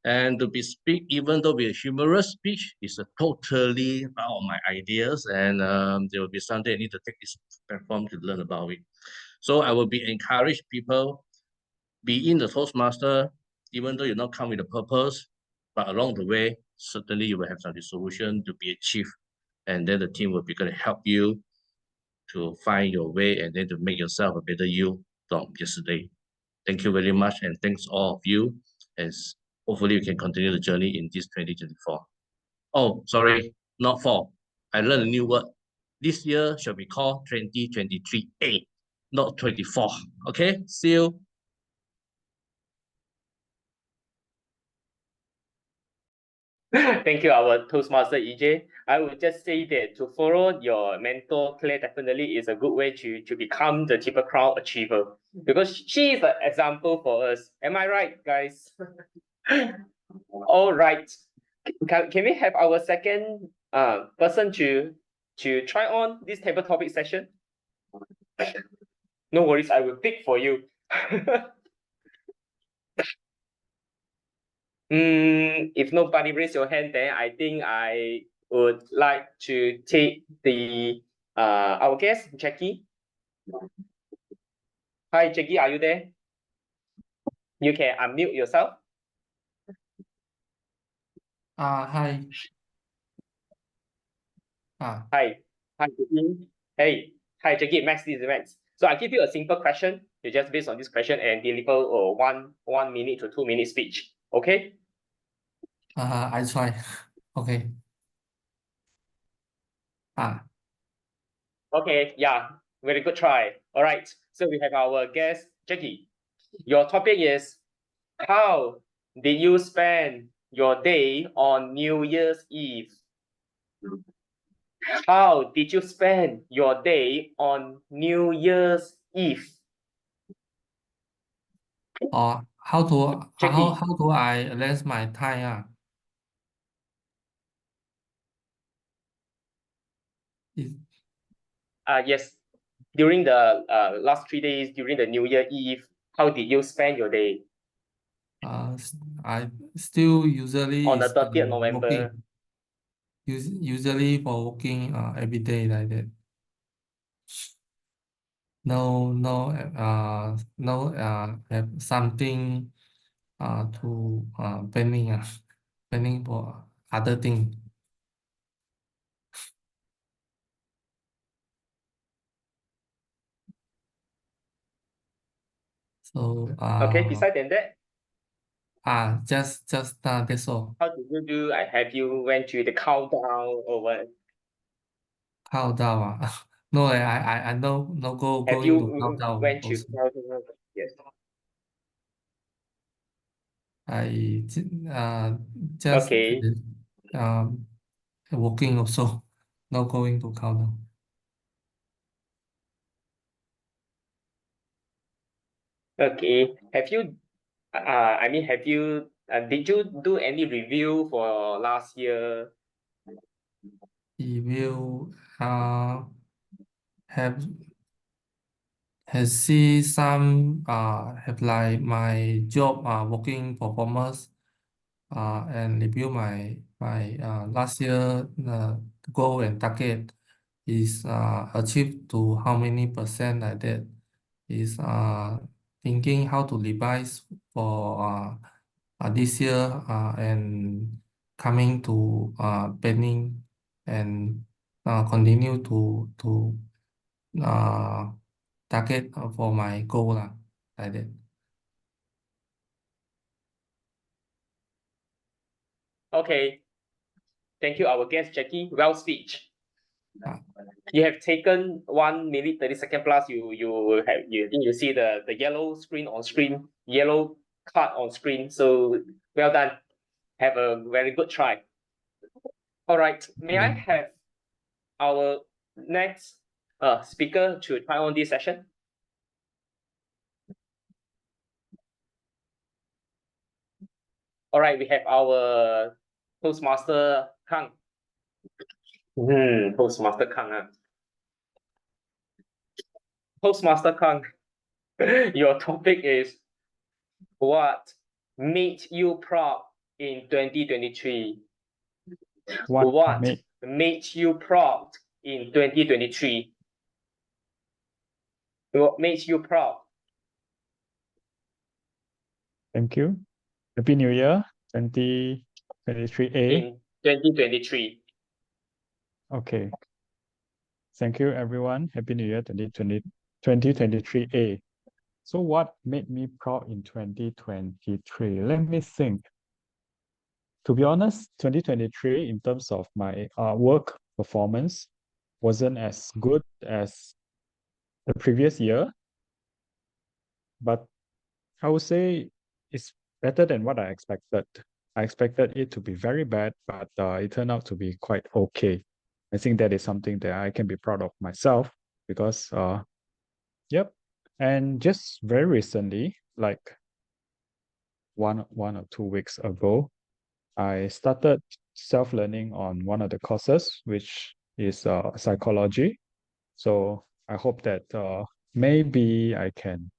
And to be speak, even though be a humorous speech, is a totally out of my ideas, and there will be something I need to take this platform to learn about it. So I will be encourage people, be in the Toastmaster, even though you not come with a purpose, but along the way, certainly you will have some resolution to be achieved. And then the team will be going to help you to find your way and then to make yourself a better you from yesterday. Thank you very much, and thanks all of you, as hopefully you can continue the journey in this 2024. Oh, sorry, not 4. I learned a new word. This year shall be called 2023A, not 24. Okay, see you.
Thank you, our Toastmaster EJ. I would just say that to follow your mentor, Claire, definitely is a good way to become the Triple Crown achiever, because she is an example for us. Am I right, guys? All right. Can we have our second person to try on this table topic session? No worries, I will pick for you. If nobody raise your hand, then I think I would like to take the our guest, Jackie. Hi, Jackie, are you there? You can unmute yourself.
Hi.
Hi, Jackie. Hey, hi, Jackie. Max, this is Max. So I give you a simple question. You just based on this question and deliver a 1 minute to 2 minute speech. Okay?
I try. Okay.
Okay, yeah, very good try. All right, so we have our guest, Jackie. Your topic is, how did you spend your day on New Year's Eve? How did you spend your day on New Year's Eve?
How do I arrange my time?
Yes. During the last 3 days, during the New Year Eve, how did you spend your day?
I still usually
On the
is
30th November.
working. Usually for working every day like that. No have something to planning for other thing. So
Okay, besides that,
just that's all.
how did you do? Have you went to the countdown or what?
Countdown. No, I no
Have
going
you
to countdown
went to
also.
countdown? Yes.
I just
Okay.
working also, not going to countdown.
Okay. Have you did you do any review for last year?
Review have see some have like my job working performance and review my last year goal and target is achieved to how many percent like that. Is thinking how to revise for this year and coming to planning and continue to target for my goal like that.
Okay. Thank you, our guest Jackie. Well speech. You have taken 1 minute 30 second plus. You see the yellow screen on screen, yellow card on screen. So well done. Have a very good try. All right. May I have our next speaker to try on this session? All right, we have our Toastmaster Kang. Toastmaster Kang. Toastmaster Kang, your topic is, what made you proud in 2023? What made you proud in 2023? What made you proud?
Thank you. Happy New Year 2023A.
in 2023.
Okay. Thank you, everyone. Happy New Year 2023A. So what made me proud in 2023? Let me think. To be honest, 2023 in terms of my work performance wasn't as good as the previous year, but I would say it's better than what I expected. I expected it to be very bad, but it turned out to be quite okay. I think that is something that I can be proud of myself because, yep. And just very recently, like one or 2 weeks ago, I started self-learning on one of the courses, which is psychology. So I hope that maybe I can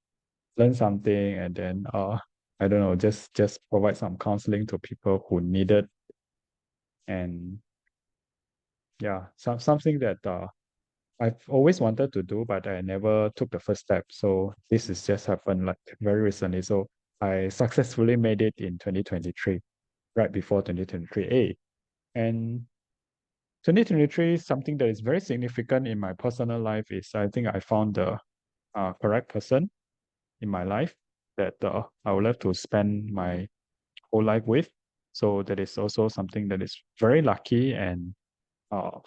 learn something and then I don't know, just provide some counseling to people who need it. And yeah, something that I've always wanted to do, but I never took the first step. So this is just happened like very recently. So I successfully made it in 2023, right before 2023A. And 2023, something that is very significant in my personal life is I think I found the correct person in my life that I would love to spend my whole life with. So that is also something that is very lucky and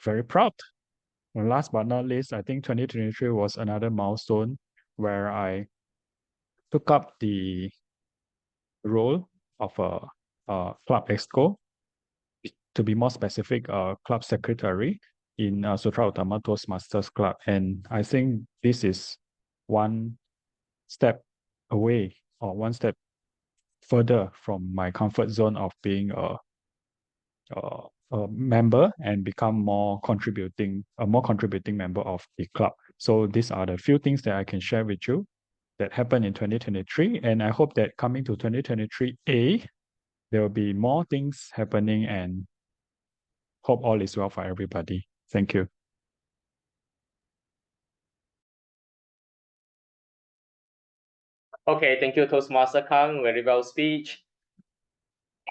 very proud. And last but not least, I think 2023 was another milestone where I took up the role of a club exco, to be more specific, club secretary in Sutera Utama Toastmasters Club. And I think this is one step away or one step further from my comfort zone of being a member and become a more contributing member of the club. So these are the few things that I can share with you that happened in 2023. And I hope that coming to 2023A, there will be more things happening and hope all is well for everybody. Thank you.
Okay, thank you, Toastmaster Kang. Very well speech.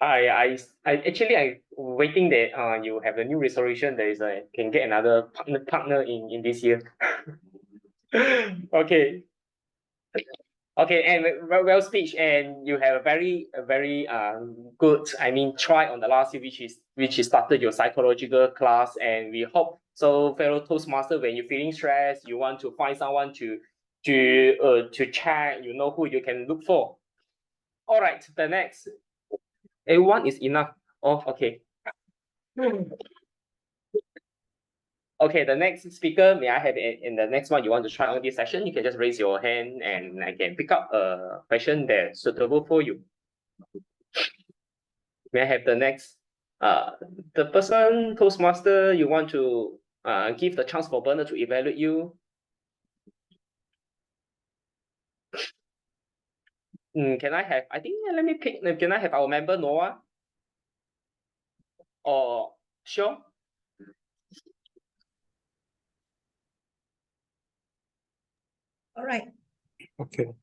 I actually I waiting that you have a new resolution that is can get another partner in this year. Okay. Okay, and well speech, and you have a very good, I mean, try on the last year, which is started your psychological class, and we hope so, fellow Toastmaster, when you're feeling stressed, you want to find someone to chat, you know who you can look for. All right, the next. One is enough. Oh, okay. Okay, the next speaker, may I have in the next one you want to try on this session? You can just raise your hand and I can pick up a question that's suitable for you. May I have the next? The person, Toastmaster, you want to give the chance for Bernard to evaluate you. Can I have, I think, let me pick, can I have our member Noah? Or Sean?
All right.
Okay.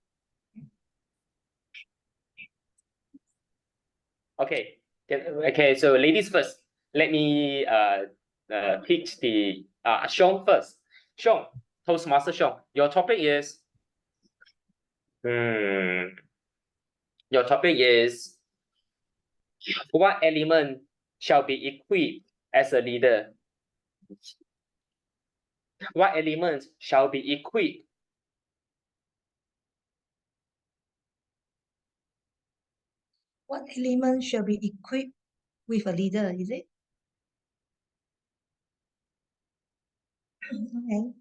Okay, so ladies first. Let me pick the Sean first. Sean, Toastmaster Sean, your topic is what element shall be equipped as a leader? What element shall be equipped?
What element shall be equipped with a leader, is it? Okay.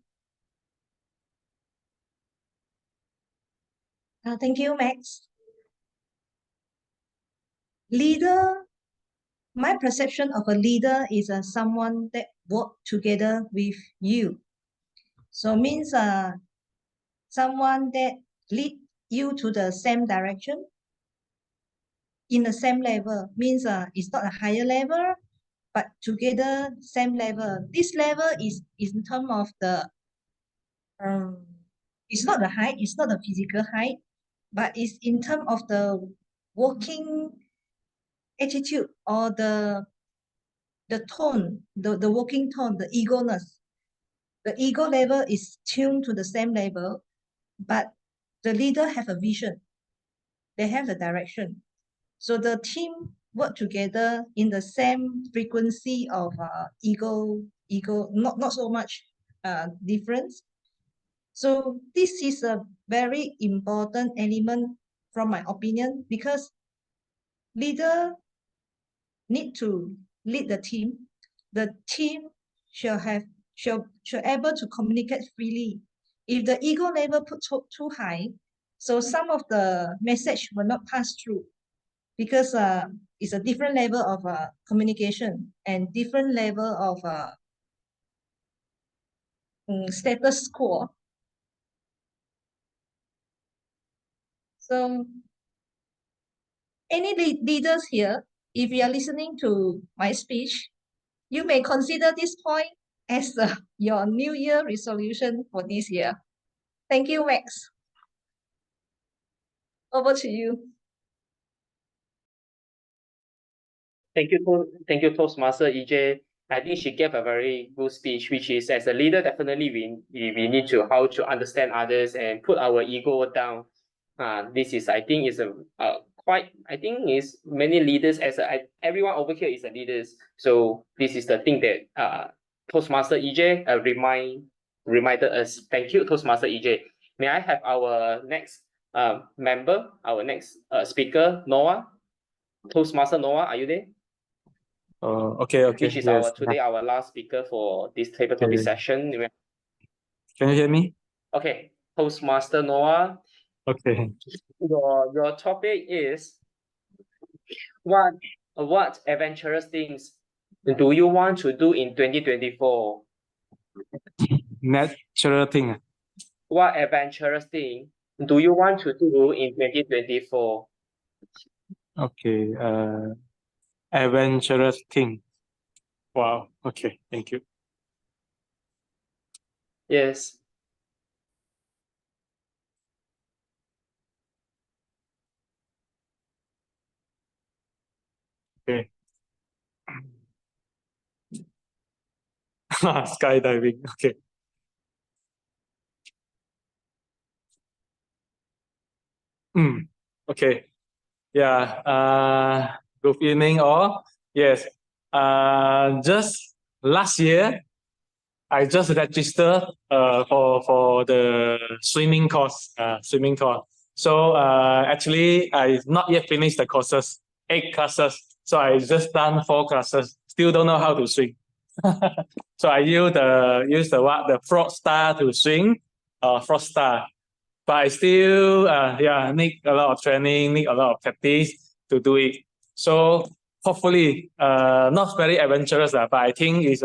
Thank you, Max. Leader, my perception of a leader is someone that work together with you. So means someone that lead you to the same direction in the same level. Means it's not a higher level, but together same level. This level is in terms of the it's not the height, it's not the physical height, but it's in terms of the working attitude or the tone, the working tone, the egoness. The ego level is tuned to the same level, but the leader have a vision. They have the direction. So the team work together in the same frequency of ego, not so much difference. So this is a very important element from my opinion, because leader need to lead the team. The team shall able to communicate freely. If the ego level put too high, so some of the message will not pass through, because it's a different level of communication and different level of status quo. So any leaders here, if you are listening to my speech, you may consider this point as your New Year resolution for this year. Thank you, Max. Over to you.
Thank you, Toastmaster EJ. I think she gave a very good speech, which is, as a leader, definitely we need to how to understand others and put our ego down. This is, I think, is is many leaders everyone over here is a leaders. So this is the thing that Toastmaster EJ reminded us. Thank you, Toastmaster EJ. May I have our next member, our next speaker, Noah? Toastmaster Noah, are you there?
Okay.
Which is
Yes.
our last speaker for this table topic session.
Can you hear me?
Okay, Toastmaster Noah.
Okay.
Your topic is what adventurous things do you want to do in 2024?
Natural thing.
What adventurous thing do you want to do in 2024?
Okay. Adventurous thing. Wow. Okay. Thank you.
Yes.
Okay. Skydiving. Okay. Okay. Yeah. Good evening, all. Yes. Just last year, I just registered for the swimming course. So actually, I not yet finished the courses, 8 classes. So I just done 4 classes. Still don't know how to swim. So I use the frog star to swim, frog star. But I still need a lot of training, need a lot of practice to do it. So hopefully not very adventurous, but I think it's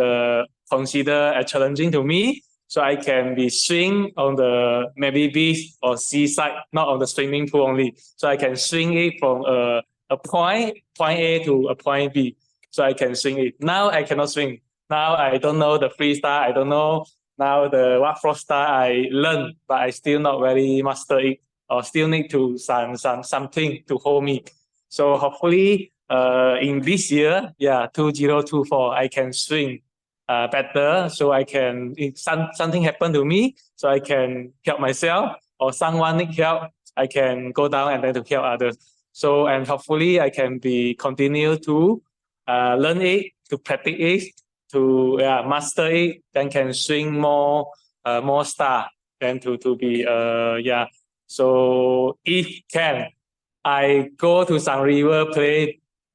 considered challenging to me. So I can be swing on the maybe beach or seaside, not on the swimming pool only. So I can swing it from a point A to a point B. So I can swing it. Now I cannot swing. Now I don't know the freestyle. I don't know now the what frog star I learn, but I still not very master it, or still need to something to hold me. So hopefully in this year, 2024, I can swim better, so I can, if something happen to me, so I can help myself, or someone need help, I can go down and then to help others. So, and hopefully I can continue to learn it, to practice it, to master it, then can swing more star, then to be So if can, I go to some river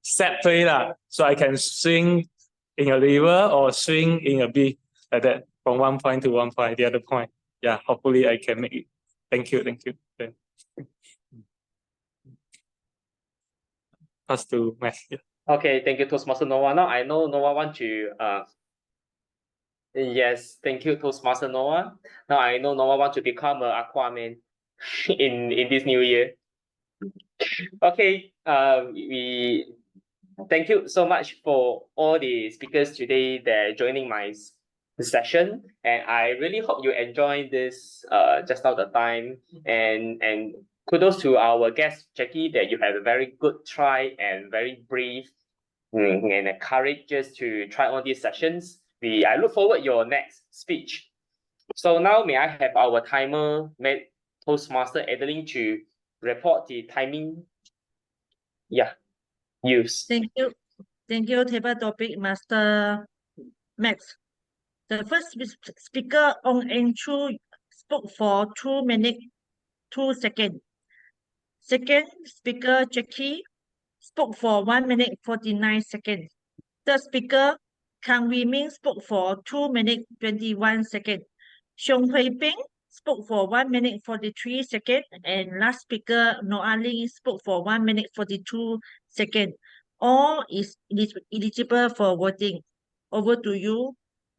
set play lah, so I can swing in a river or swing in a beach, like that, from one point to one point, the other point. Yeah, hopefully I can make it. Thank you. Pass to Matt. Yeah.
Okay, thank you, Toastmaster Noah. Now I know Noah want to yes, thank you, Toastmaster Noah. Now I know Noah want to become an Aquaman in this new year. Okay, we thank you so much for all the speakers today that are joining my session, and I really hope you enjoy this just now the time, and kudos to our guest, Jackie, that you had a very good try and very brave and courageous to try on these sessions. I look forward your next speech. So now may I have our timer, Toastmaster Adeline, to report the timing? Yeah, use.
Thank you. Thank you, table topic master Max. The first speaker, Ong Eng Chu, spoke for 2 minutes, 2 seconds. Second speaker, Jackie, spoke for 1 minute, 49 seconds. Third speaker, Kang Ming, spoke for 2 minutes, 21 seconds. Xiong Hui Ping spoke for 1 minute, 43 seconds. And last speaker, Noah Ling, spoke for 1 minute, 42 seconds. All is eligible for voting. Over to you,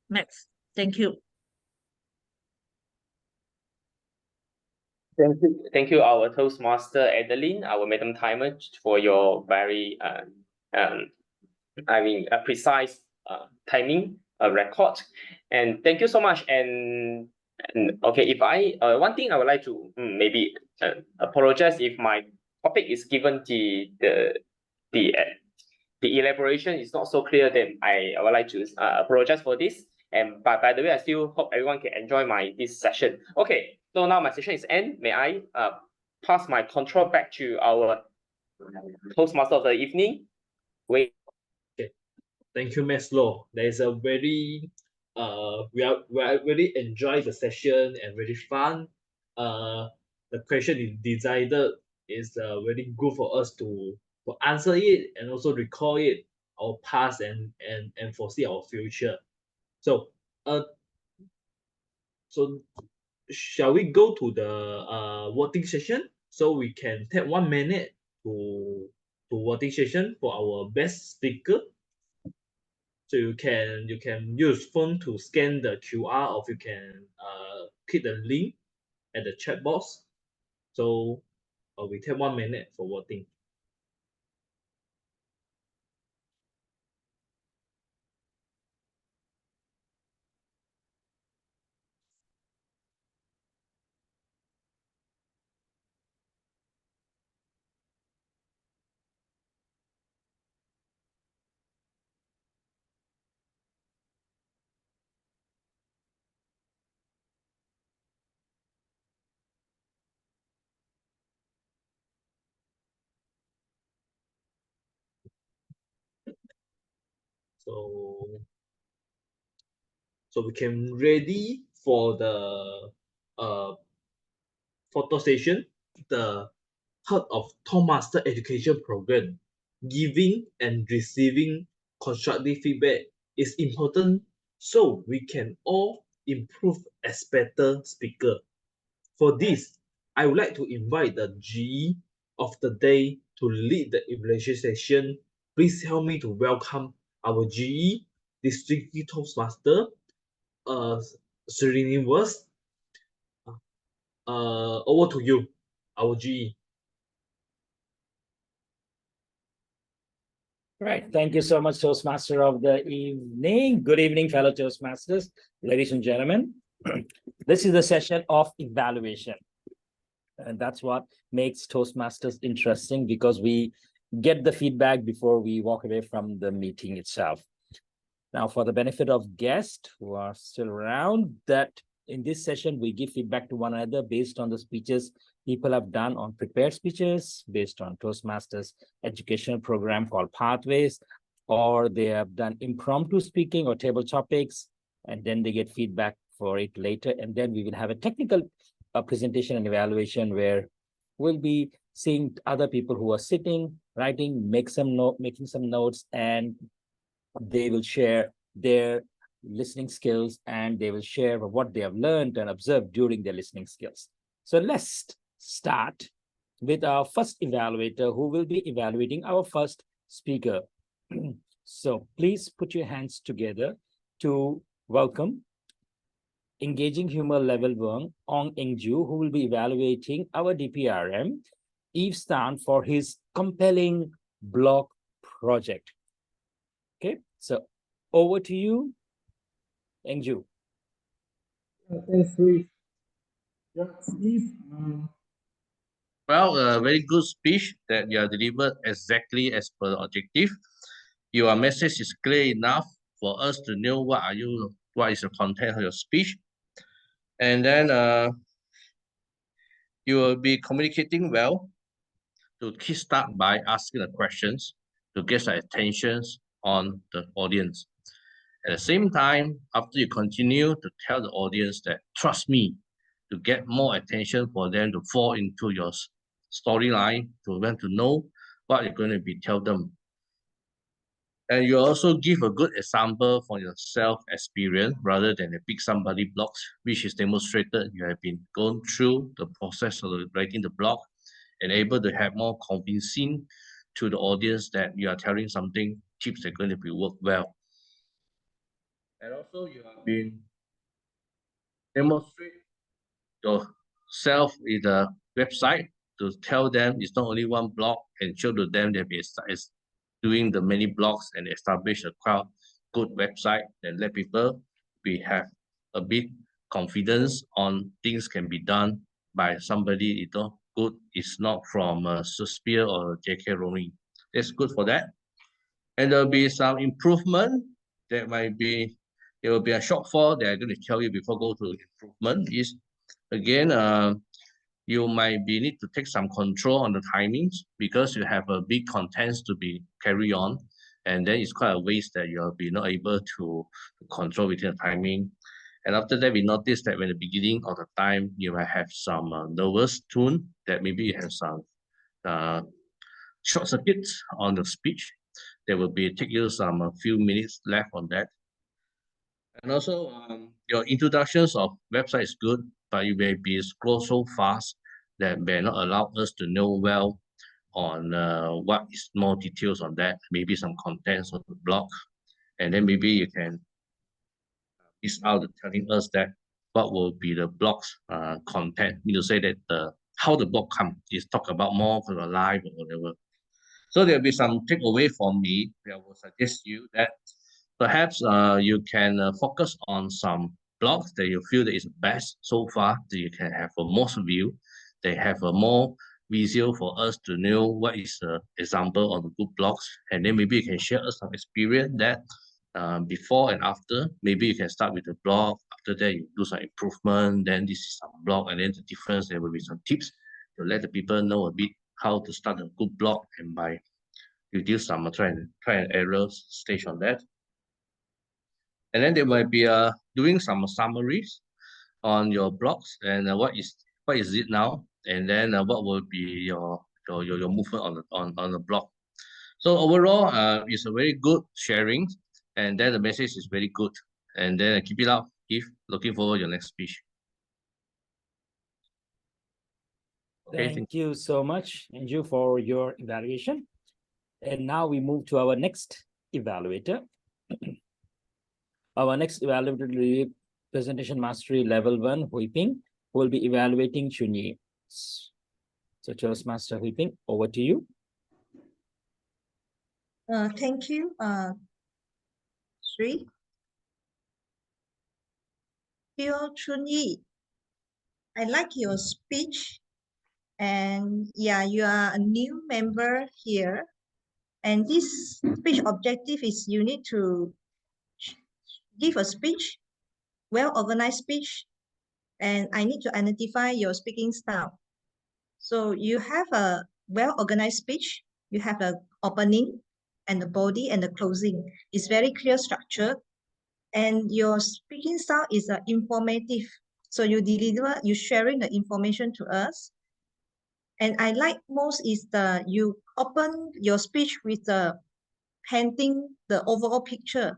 Max. Thank you.
Thank you, our Toastmaster Adeline, our Madam Timer, for your very precise timing record. And thank you so much. And okay, if one thing I would like to maybe apologize if my topic is given the elaboration is not so clear, then I would like to apologize for this. And by the way, I still hope everyone can enjoy this session. Okay, so now my session is end. May I pass my control back to our Toastmaster of the evening? Wait.
Okay. Thank you, Maslow. There is a very we really enjoy the session and very fun. The question is decided is very good for us to answer it and also recall it, our past and foresee our future. So so shall we go to the voting session so we can take 1 minute to voting session for our best speaker? So you can use phone to scan the QR, or you can click the link at the chat box. So we take 1 minute for voting. So we can ready for the photo session, the Heart of Toastmaster Education Program. Giving and receiving constructive feedback is important so we can all improve as better speaker. For this, I would like to invite the GE of the day to lead the evaluation session. Please help me to welcome our GE District Toastmaster, Srinivas. Over to you, our GE.
Right. Thank you so much, Toastmaster of the evening. Good evening, fellow Toastmasters, ladies and gentlemen. This is the session of evaluation. And that's what makes Toastmasters interesting, because we get the feedback before we walk away from the meeting itself. Now, for the benefit of guests who are still around, that in this session, we give feedback to one another based on the speeches people have done on prepared speeches, based on Toastmasters educational program called Pathways, or they have done impromptu speaking or table topics, and then they get feedback for it later. And then we will have a technical presentation and evaluation where we'll be seeing other people who are sitting, writing, making some notes, and they will share their listening skills, and they will share what they have learned and observed during their listening skills. So let's start with our first evaluator, who will be evaluating our first speaker. So please put your hands together to welcome Engaging Humor Level 1, Ong Eng Ju, who will be evaluating our DPRM, Eve Stan, for his compelling blog project. Okay, so over to you, Eng Ju.
Thanks, Steve. Yeah, Steve,
Well, a very good speech that you are delivered exactly as per the objective. Your message is clear enough for us to know what is the content of your speech. And then you will be communicating well to kickstart by asking the questions to get the attention on the audience. At the same time, after you continue to tell the audience that trust me, to get more attention for them to fall into your storyline, to want to know what you're going to be tell them. And you also give a good example for your self experience rather than pick somebody blocks, which is demonstrated you have been going through the process of writing the blog and able to have more convincing to the audience that you are telling something tips that are going to be work well. And also you have been demonstrate yourself in the website to tell them it's not only one blog and show to them that it's doing the many blogs and establish a quite good website and let people have a bit confidence on things can be done by somebody good. It's not from Shakespeare or J.K. Rowling. That's good for that. And there'll be some improvement that might be, there will be a shortfall that I'm going to tell you before go to improvement is, again, you might need to take some control on the timings because you have a big contents to be carry on. And then it's quite a waste that you'll be not able to control within the timing. And after that, we noticed that when the beginning of the time, you might have some nervous tune that maybe you have some short circuits on the speech. There will be take you some a few minutes left on that. And also your introductions of website is good, but you may be scroll so fast that may not allow us to know well on what is more details on that, maybe some contents of the blog. And then maybe you can miss out telling us that what will be the blog's content. You say that how the blog come is talk about more for the live or whatever. So there'll be some takeaway from me. I will suggest you that perhaps you can focus on some blogs that you feel that is best so far, that you can have a most view. They have a more visual for us to know what is the example of the good blogs. And then maybe you can share us some experience that before and after. Maybe you can start with the blog. After that, you do some improvement. Then this is some blog. And then the difference, there will be some tips to let the people know a bit how to start a good blog and by reduce some try and error stage on that. And then they might be doing some summaries on your blogs and what is it now, and then what will be your movement on the blog. So overall, it's a very good sharing, and then the message is very good. And then keep it up. Looking forward to your next speech.
Okay, thank you so much, Andrew, for your evaluation. And now we move to our next evaluator. Our next evaluator will be Presentation Mastery Level 1, Hui Ping, who will be evaluating Chunyi. So Toastmaster Hui Ping, over to you.
Thank you, Sri. Dear Chunyi, I like your speech. And yeah, you are a new member here. And this speech objective is you need to give a speech, well-organized speech, and I need to identify your speaking style. So you have a well-organized speech, you have an opening and the body and the closing. It's very clear structure. And your speaking style is informative. So you deliver, you sharing the information to us. And I like most is you open your speech with painting the overall picture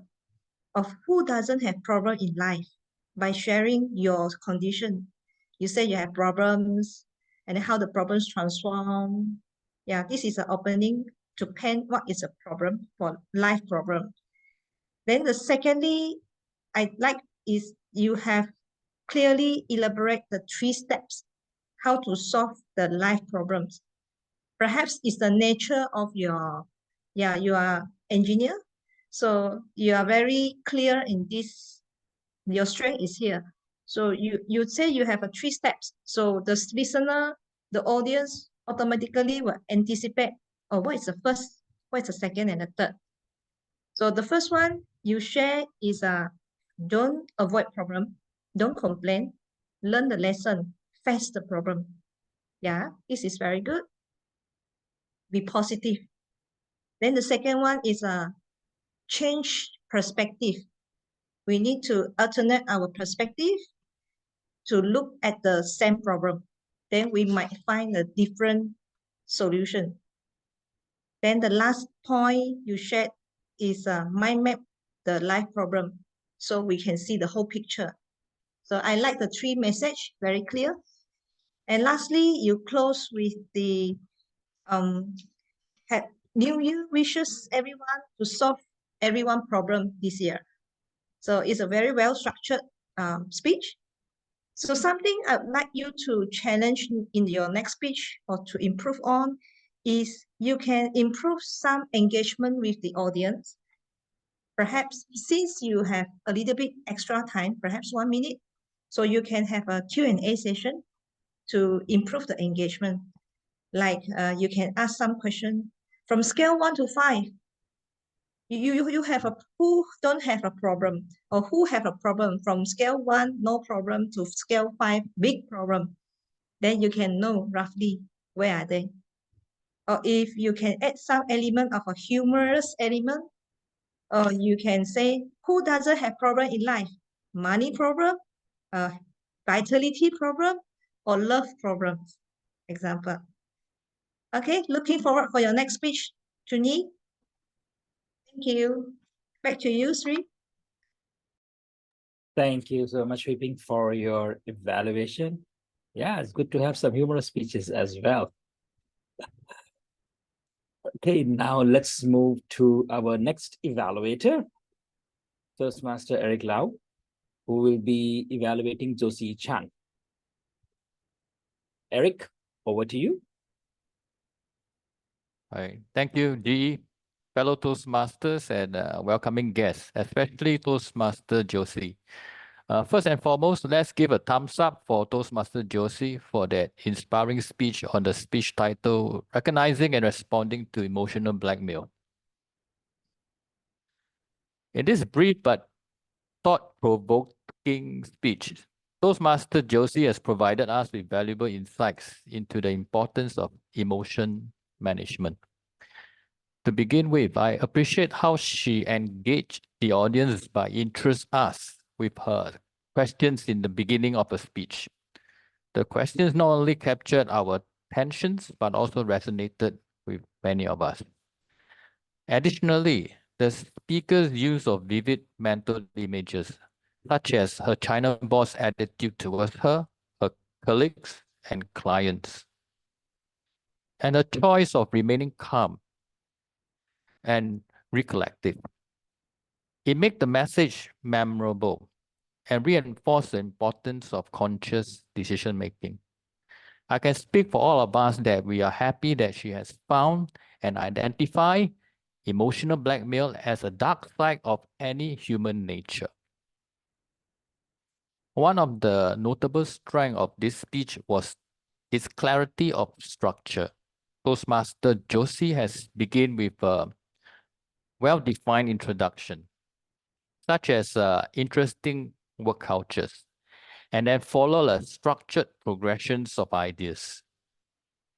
of who doesn't have problem in life by sharing your condition. You say you have problems and how the problems transform. Yeah, this is an opening to paint what is a problem for life problem. Then the secondly, I like is you have clearly elaborate the 3 steps how to solve the life problems. Perhaps it's the nature of your, you are engineer. So you are very clear in this, your strength is here. So you say you have 3 steps. So the listener, the audience, automatically will anticipate, oh, what is the first, what is the second and the third. So the first one you share is don't avoid problem, don't complain, learn the lesson, face the problem. Yeah, this is very good. Be positive. Then the second one is change perspective. We need to alternate our perspective to look at the same problem. Then we might find a different solution. Then the last point you shared is mind map the life problem, so we can see the whole picture. So I like the three message, very clear. And lastly, you close with the New Year wishes everyone to solve everyone problem this year. So it's a very well structured speech. So something I'd like you to challenge in your next speech or to improve on is you can improve some engagement with the audience. Perhaps since you have a little bit extra time, perhaps 1 minute, so you can have a Q&A session to improve the engagement. Like you can ask some question from scale 1 to 5. You have a who don't have a problem or who have a problem from scale 1 no problem to scale 5 big problem. Then you can know roughly where are they. Or if you can add some element of a humorous element, or you can say who doesn't have problem in life, money problem, vitality problem, or love problem, example. Okay, looking forward for your next speech, Chuni. Thank you. Back to you, Sri.
Thank you so much, Ping, for your evaluation. Yeah, it's good to have some humorous speeches as well. Okay, now let's move to our next evaluator, Toastmaster Eric Lau, who will be evaluating Josi Chan. Eric, over to you.
Hi, thank you, GE, fellow Toastmasters and welcoming guests, especially Toastmaster Josi. First and foremost, let's give a thumbs up for Toastmaster Josi for that inspiring speech on the speech title, Recognizing and Responding to Emotional Blackmail. In this brief but thought-provoking speech, Toastmaster Josi has provided us with valuable insights into the importance of emotion management. To begin with, I appreciate how she engaged the audience by interesting us with her questions in the beginning of the speech. The questions not only captured our attentions, but also resonated with many of us. Additionally, the speaker's use of vivid mental images, such as her China boss attitude towards her colleagues, and clients, and a choice of remaining calm and recollective. It makes the message memorable and reinforce the importance of conscious decision-making. I can speak for all of us that we are happy that she has found and identified emotional blackmail as a dark side of any human nature. One of the notable strengths of this speech was its clarity of structure. Toastmaster Josi has begun with a well-defined introduction, such as interesting work cultures, and then follow a structured progressions of ideas.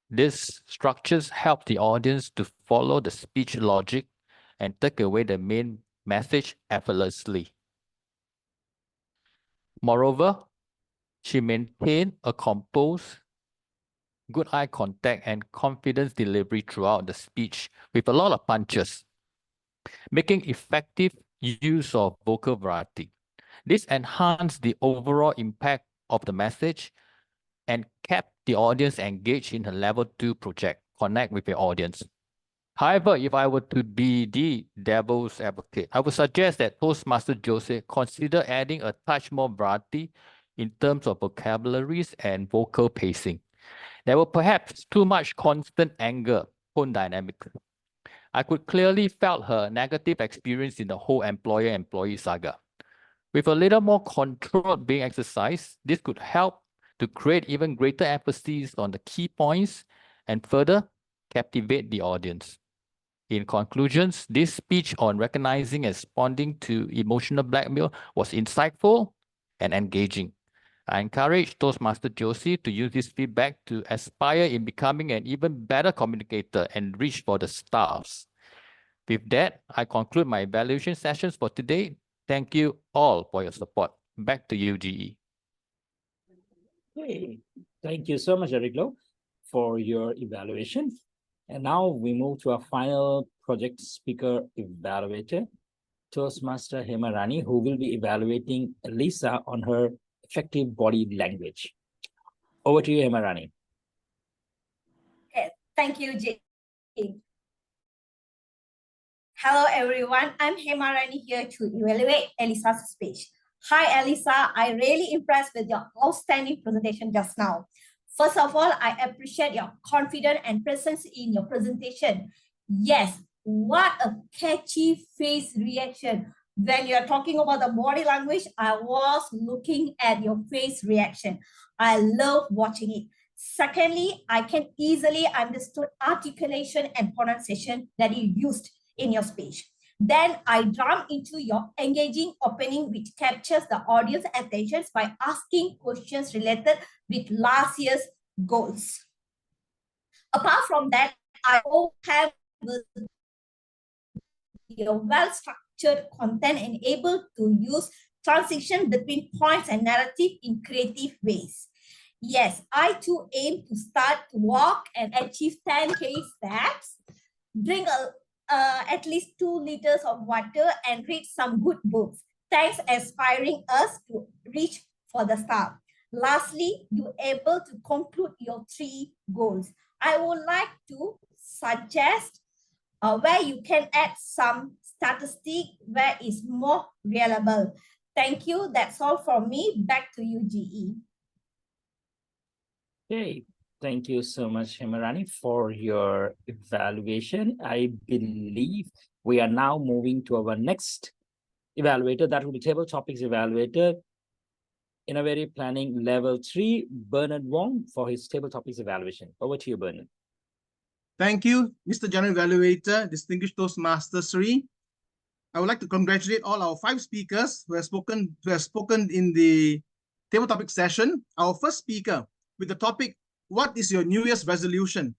These structures help the audience to follow the speech logic and take away the main message effortlessly. Moreover, she maintained a composed, good eye contact and confidence delivery throughout the speech with a lot of punches, making effective use of vocal variety. This enhanced the overall impact of the message and kept the audience engaged in a level 2 project, connect with the audience. However, if I were to be the devil's advocate, I would suggest that Toastmaster Josi consider adding a touch more variety in terms of vocabularies and vocal pacing. There were perhaps too much constant anger, tone dynamic. I could clearly felt her negative experience in the whole employer-employee saga. With a little more control being exercised, this could help to create even greater emphasis on the key points and further captivate the audience. In conclusions, this speech on recognizing and responding to emotional blackmail was insightful and engaging. I encourage Toastmaster Josi to use this feedback to aspire in becoming an even better communicator and reach for the stars. With that, I conclude my evaluation sessions for today. Thank you all for your support. Back to you, GE.
Okay, thank you so much, Ericlo, for your evaluation. And now we move to our final project speaker evaluator, Toastmaster Hema Rani, who will be evaluating Lisa on her effective body language. Over to you, Hema Rani.
Okay, thank you, Jay. Hello, everyone. I'm Hema Rani here to evaluate Elisa's speech. Hi, Elisa. I'm really impressed with your outstanding presentation just now. First of all, I appreciate your confidence and presence in your presentation. Yes, what a catchy face reaction. When you're talking about the body language, I was looking at your face reaction. I love watching it. Secondly, I can easily understand articulation and pronunciation that you used in your speech. Then I jump into your engaging opening, which captures the audience attention by asking questions related with last year's goals. Apart from that, I hope have your well-structured content and able to use transition between points and narrative in creative ways. Yes, I too aim to start to walk and achieve 10K steps, drink at least 2 liters of water, and read some good books. Thanks inspiring us to reach for the star. Lastly, you're able to conclude your 3 goals. I would like to suggest where you can add some statistic where it's more reliable. Thank you. That's all from me. Back to you, GE.
Okay, thank you so much, Hema Rani, for your evaluation. I believe we are now moving to our next evaluator. That will be table topics evaluator. Innovative Planning Level 3, Bernard Wong, for his table topics evaluation. Over to you, Bernard.
Thank you, Mr. General Evaluator, distinguished Toastmaster Sri. I would like to congratulate all our 5 speakers who have spoken in the table topic session. Our first speaker with the topic, what is your New Year's resolution?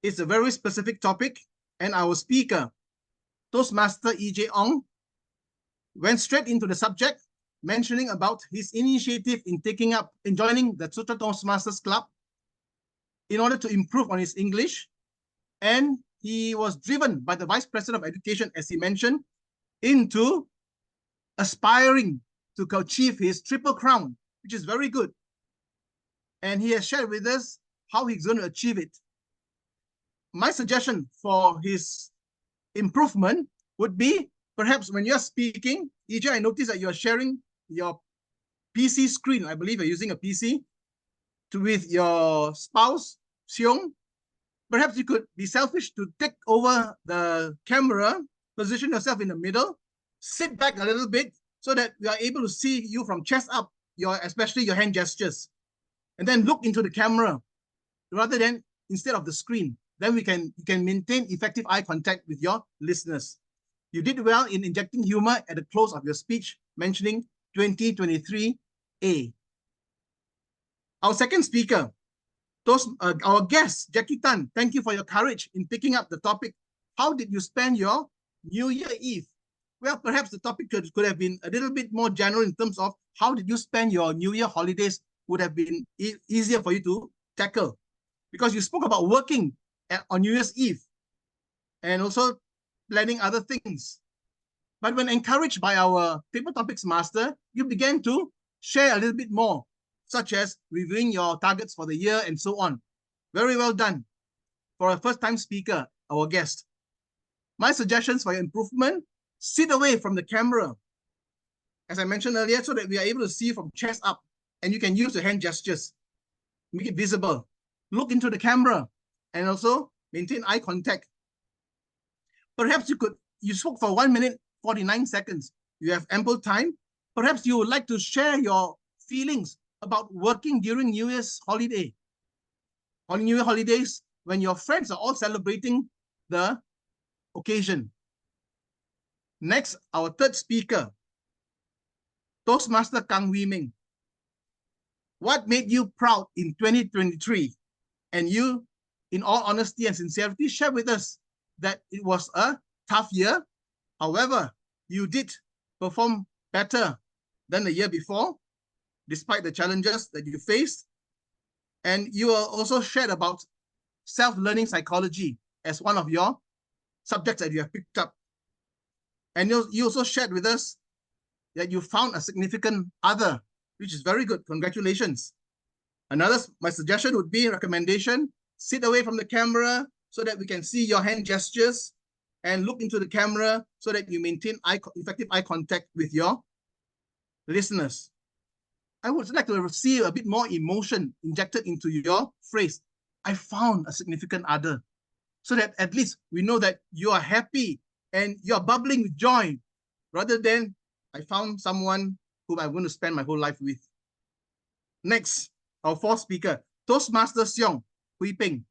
It's a very specific topic, and our speaker, Toastmaster EJ Ong, went straight into the subject, mentioning about his initiative in joining the Sutera Toastmasters Club in order to improve on his English. And he was driven by the Vice President of Education, as he mentioned, into aspiring to achieve his triple crown, which is very good. And he has shared with us how he's going to achieve it. My suggestion for his improvement would be, perhaps when you're speaking, EJ, I noticed that you're sharing your PC screen. I believe you're using a PC with your spouse, Seong. Perhaps you could be selfish to take over the camera, position yourself in the middle, sit back a little bit so that we are able to see you from chest up, especially your hand gestures. And then look into the camera rather than instead of the screen. Then you can maintain effective eye contact with your listeners. You did well in injecting humor at the close of your speech, mentioning 2023A. Our second speaker, our guest, Jackie Tan, thank you for your courage in picking up the topic. How did you spend your New Year Eve? Well, perhaps the topic could have been a little bit more general in terms of how did you spend your New Year holidays would have been easier for you to tackle. Because you spoke about working on New Year's Eve and also planning other things. But when encouraged by our table topics master, you began to share a little bit more, such as reviewing your targets for the year and so on. Very well done for a first-time speaker, our guest. My suggestions for your improvement, sit away from the camera, as I mentioned earlier, so that we are able to see from chest up, and you can use the hand gestures, make it visible. Look into the camera and also maintain eye contact. Perhaps you spoke for 1 minute, 49 seconds. You have ample time. Perhaps you would like to share your feelings about working during New Year's holiday. On New Year holidays, when your friends are all celebrating the occasion. Next, our third speaker, Toastmaster Kang Ming. What made you proud in 2023? And you, in all honesty and sincerity, share with us that it was a tough year. However, you did perform better than the year before, despite the challenges that you faced. And you also shared about self-learning psychology as one of your subjects that you have picked up. And you also shared with us that you found a significant other, which is very good. Congratulations. My suggestion would be recommendation, sit away from the camera so that we can see your hand gestures and look into the camera so that you maintain effective eye contact with your listeners. I would like to see a bit more emotion injected into your phrase. I found a significant other, so that at least we know that you are happy and you're bubbling with joy, rather than I found someone whom I'm going to spend my whole life with. Next, our fourth speaker, Toastmaster Seong Hui Ping,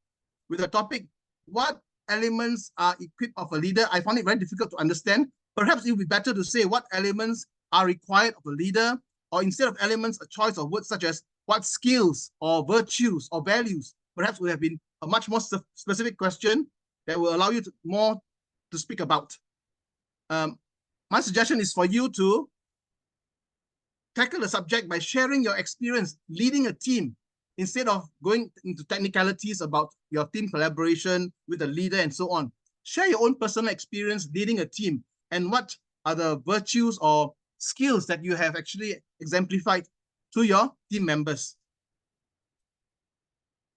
with the topic, what elements are equipped of a leader? I found it very difficult to understand. Perhaps it would be better to say what elements are required of a leader, or instead of elements, a choice of words such as what skills or virtues or values. Perhaps would have been a much more specific question that will allow you more to speak about. My suggestion is for you to tackle the subject by sharing your experience leading a team, instead of going into technicalities about your team collaboration with the leader and so on. Share your own personal experience leading a team and what are the virtues or skills that you have actually exemplified to your team members.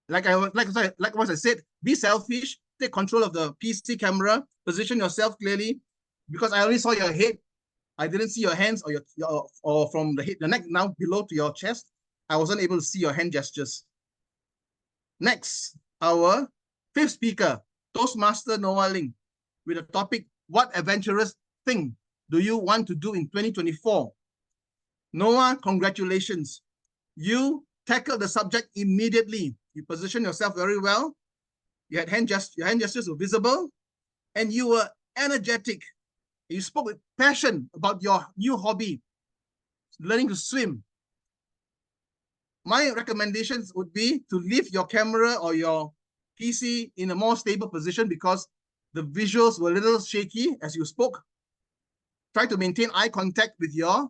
Like what I said, be selfish, take control of the PC camera, position yourself clearly, because I only saw your head. I didn't see your hands or from the neck now below to your chest. I wasn't able to see your hand gestures. Next, our fifth speaker, Toastmaster Noah Ling, with the topic, what adventurous thing do you want to do in 2024? Noah, congratulations. You tackled the subject immediately. You positioned yourself very well. Your hand gestures were visible, and you were energetic. You spoke with passion about your new hobby, learning to swim. My recommendations would be to leave your camera or your PC in a more stable position because the visuals were a little shaky as you spoke. Try to maintain eye contact with your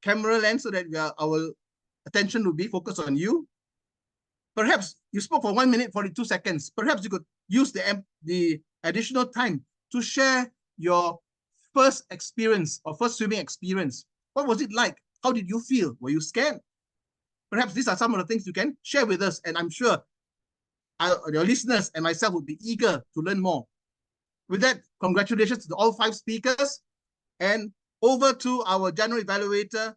camera lens so that our attention will be focused on you. Perhaps you spoke for 1 minute, 42 seconds. Perhaps you could use the additional time to share your first experience or first swimming experience. What was it like? How did you feel? Were you scared? Perhaps these are some of the things you can share with us, and I'm sure your listeners and myself would be eager to learn more. With that, congratulations to all 5 speakers, and over to our general evaluator,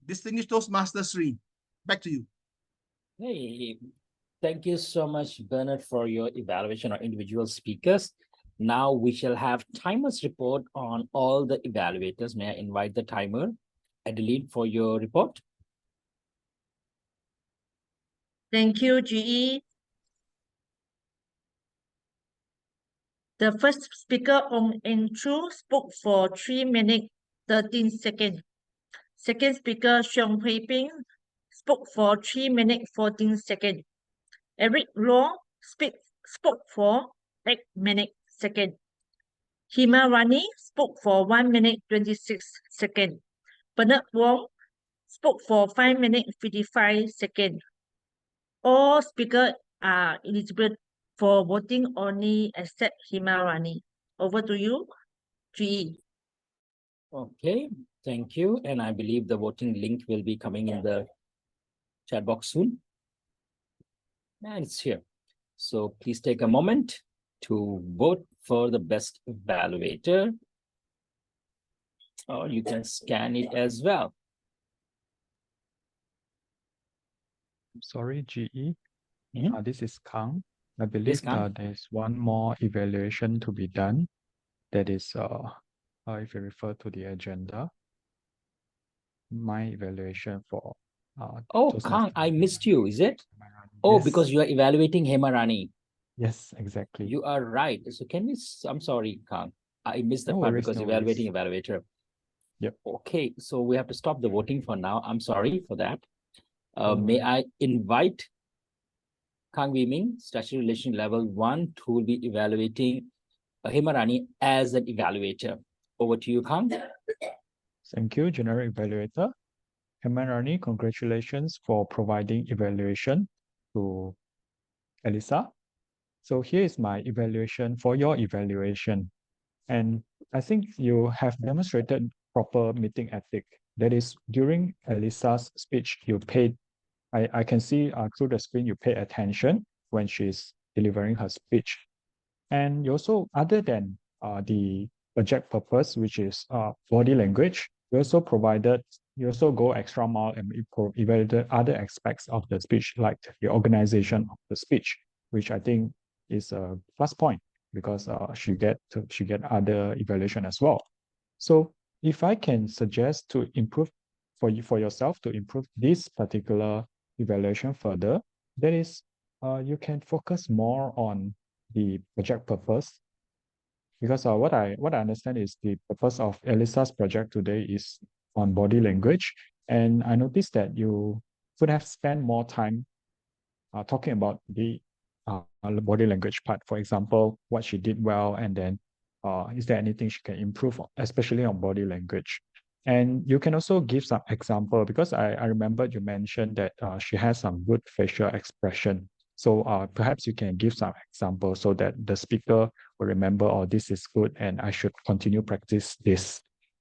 Distinguished Toastmaster Sri. Back to you.
Hey, thank you so much, Bernard, for your evaluation of individual speakers. Now we shall have timers report on all the evaluators. May I invite the timer, Adeline, for your report?
Thank you, GE. The first speaker, Ong Eng Chu, spoke for 3 minutes, 13 seconds. Second speaker, Seong Hui Ping, spoke for 3 minutes, 14 seconds. Eric Long spoke for 8 minutes, seconds. Hima Rani spoke for 1 minute, 26 seconds. Bernard Wong spoke for 5 minutes, 55 seconds. All speakers are eligible for voting only except Hima Rani. Over to you, GE.
Okay, thank you. And I believe the voting link will be coming in the chat box soon. And it's here. So please take a moment to vote for the best evaluator. Or you can scan it as well.
Sorry, GE.
Mhm.
This is Kang. I believe
Yes, Kang.
there's one more evaluation to be done. That is, if you refer to the agenda, my evaluation for
Oh, Kang, I missed you, is it? Oh,
Yes.
because you are evaluating Hemarani.
Yes, exactly.
You are right. So can we, I'm sorry, Kang. I missed the
No
part
worries,
because
no
evaluating evaluator.
Yep.
Okay, so we have to stop the voting for now. I'm sorry for that.
Don't
May
worry.
I invite Kang Ming, Statutory Relation Level 1, who will be evaluating Hemarani as an evaluator. Over to you, Kang.
Thank you, General Evaluator. Hemarani, congratulations for providing evaluation to Elisa. So here is my evaluation for your evaluation. And I think you have demonstrated proper meeting ethic. That is, during Elisa's speech, you paid, I can see through the screen, you pay attention when she's delivering her speech. And you also, other than the project purpose, which is body language, you also go extra mile and evaluated other aspects of the speech, like the organization of the speech, which I think is a plus point because she get other evaluation as well. So if I can suggest to improve for yourself to improve this particular evaluation further, that is, you can focus more on the project purpose, because what I understand is the purpose of Elisa's project today is on body language, and I noticed that you could have spent more time talking about the body language part. For example, what she did well, and then is there anything she can improve, especially on body language. And you can also give some example, because I remember you mentioned that she has some good facial expression. So perhaps you can give some examples so that the speaker will remember, oh, this is good and I should continue practice this.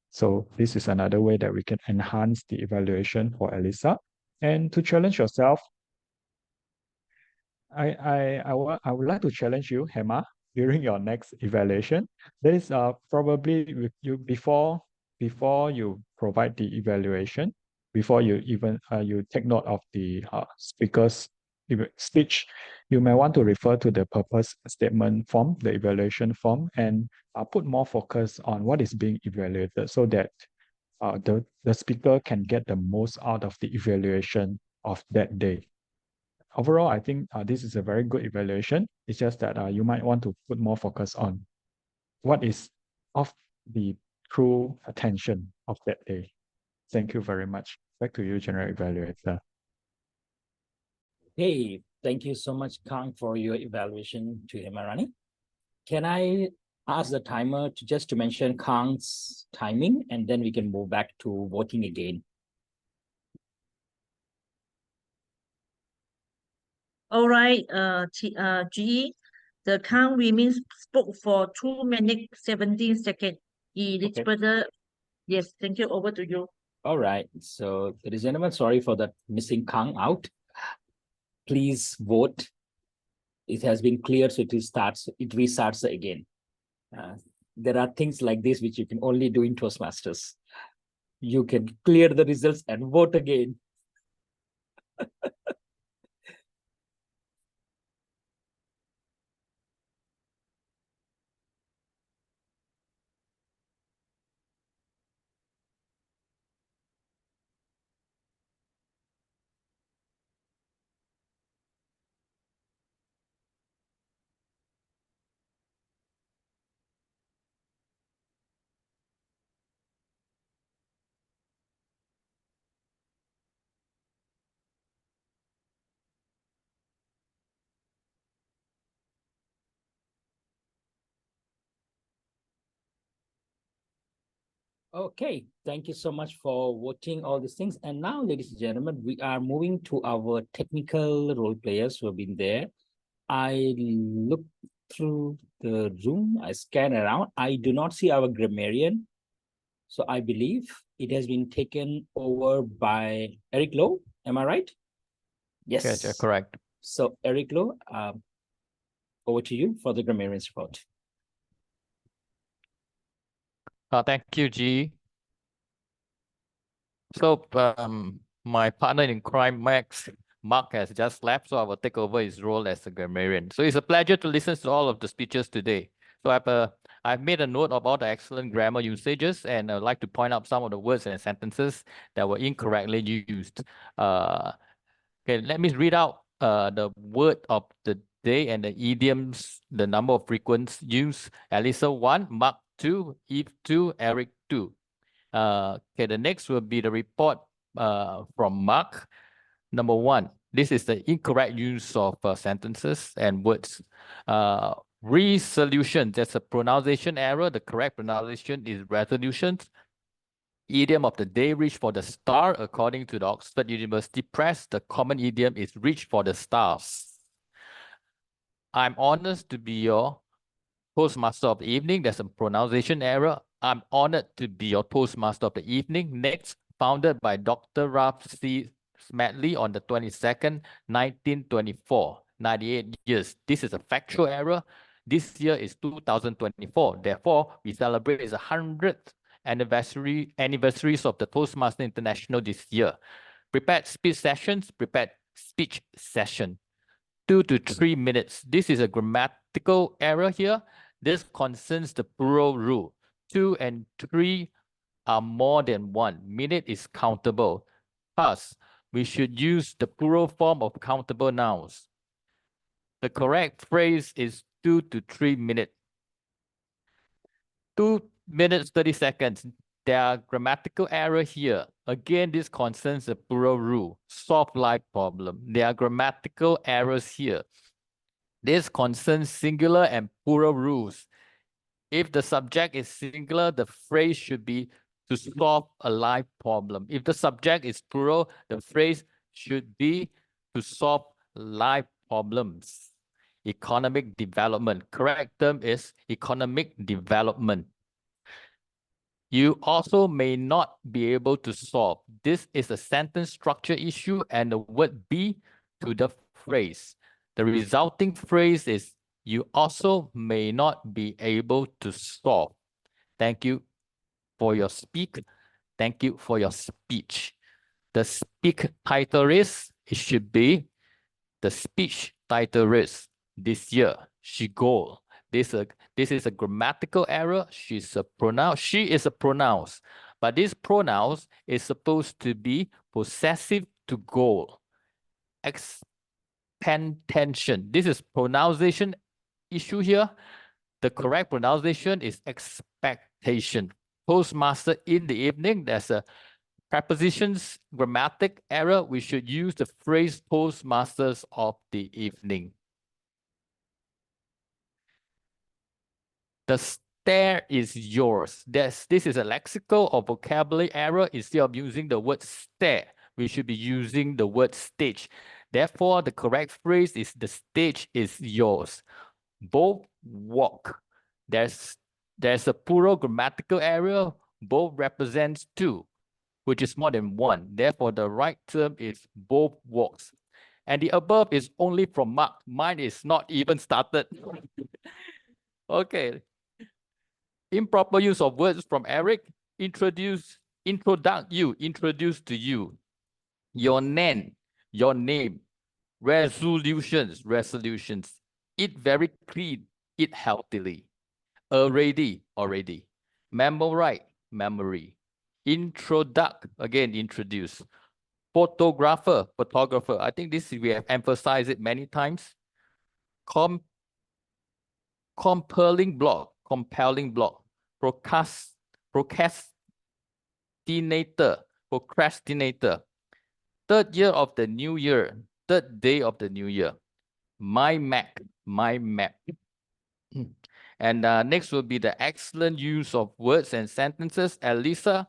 So this is another way that we can enhance the evaluation for Elisa. And to challenge yourself, I would like to challenge you, Hema, during your next evaluation. That is probably with you before you provide the evaluation, before you even you take note of the speaker's speech, you may want to refer to the purpose statement form, the evaluation form, and put more focus on what is being evaluated, so that the speaker can get the most out of the evaluation of that day. Overall, I think this is a very good evaluation. It's just that you might want to put more focus on what is of the true attention of that day. Thank you very much. Back to you, General Evaluator.
Hey, thank you so much, Kang, for your evaluation to Hemarani. Can I ask the timer to mention Kang's timing, and then we can move back to voting again.
All right, GE, the Kang women spoke for 2 minutes 17 seconds. Elizabeth, yes, thank you. Over to you.
All right. So, ladies and gentlemen, sorry for that missing Kang out. Please vote. It has been cleared, so it restarts again. There are things like this which you can only do in Toastmasters. You can clear the results and vote again. Okay, thank you so much for voting all these things. And now, ladies and gentlemen, we are moving to our technical role players who have been there. I look through the room, I scan around. I do not see our grammarian. So I believe it has been taken over by Eric Lowe. Am I right? Yes.
Yes, correct.
So Eric Lowe, over to you for the grammarian's report.
Thank you, G. So my partner in crime, Mark, has just left, so I will take over his role as a grammarian. So it's a pleasure to listen to all of the speeches today. So I've made a note of all the excellent grammar usages, and I'd like to point out some of the words and sentences that were incorrectly used. Okay, let me read out the word of the day and the idioms, the number of frequent use. Elisa 1, Mark 2, Eve 2, Eric 2. Okay, the next will be the report from Mark. Number 1, this is the incorrect use of sentences and words. Resolution, that's a pronunciation error. The correct pronunciation is resolutions. Idiom of the day, reach for the star. According to the Oxford University Press, the common idiom is reach for the stars. I'm honored to be your Toastmaster of the evening. There's a pronunciation error. I'm honored to be your Toastmaster of the evening. Next, founded by Dr. Ralph C. Smedley on the 22nd, 1924, 98 years. This is a factual error. This year is 2024. Therefore, we celebrate its 100th anniversaries of the Toastmaster International this year. Prepared speech sessions, prepared speech session. 2 to 3 minutes. This is a grammatical error here. This concerns the plural rule. 2 and 3 are more than 1. Minute is countable. Thus, we should use the plural form of countable nouns. The correct phrase is 2 to 3 minutes. 2 minutes, 30 seconds. There are grammatical error here. Again, this concerns the plural rule. Solve life problem. There are grammatical errors here. This concerns singular and plural rules. If the subject is singular, the phrase should be to solve a life problem. If the subject is plural, the phrase should be to solve life problems. Economic development. Correct term is economic development. You also may not be able to solve. This is a sentence structure issue and the word be to the phrase. The resulting phrase is you also may not be able to solve. Thank you for your speak. Thank you for your speech. The speak title is, it should be the speech title is this year, she goal. This is a grammatical error. She is a pronoun, but this pronoun is supposed to be possessive to goal. Expectation. This is pronunciation issue here. The correct pronunciation is expectation. Toastmaster in the evening, there's a prepositions grammatic error. We should use the phrase Toastmasters of the evening. The stair is yours. This is a lexical or vocabulary error. Instead of using the word stair, we should be using the word stage. Therefore, the correct phrase is the stage is yours. Both walk. There's a plural grammatical error. Both represents 2, which is more than 1. Therefore, the right term is both walks. And the above is only from Mark. Mine is not even started. Okay. Improper use of words from Eric. Introduce to you. Your name. Resolutions. Eat very clean. Eat healthily. Already. Memorize. Memory. Introduce. Photographer. I think this we have emphasized it many times. Compelling blog. Procrastinator. 3rd year of the new year. 3rd day of the new year. My map. And next will be the excellent use of words and sentences. Elisa,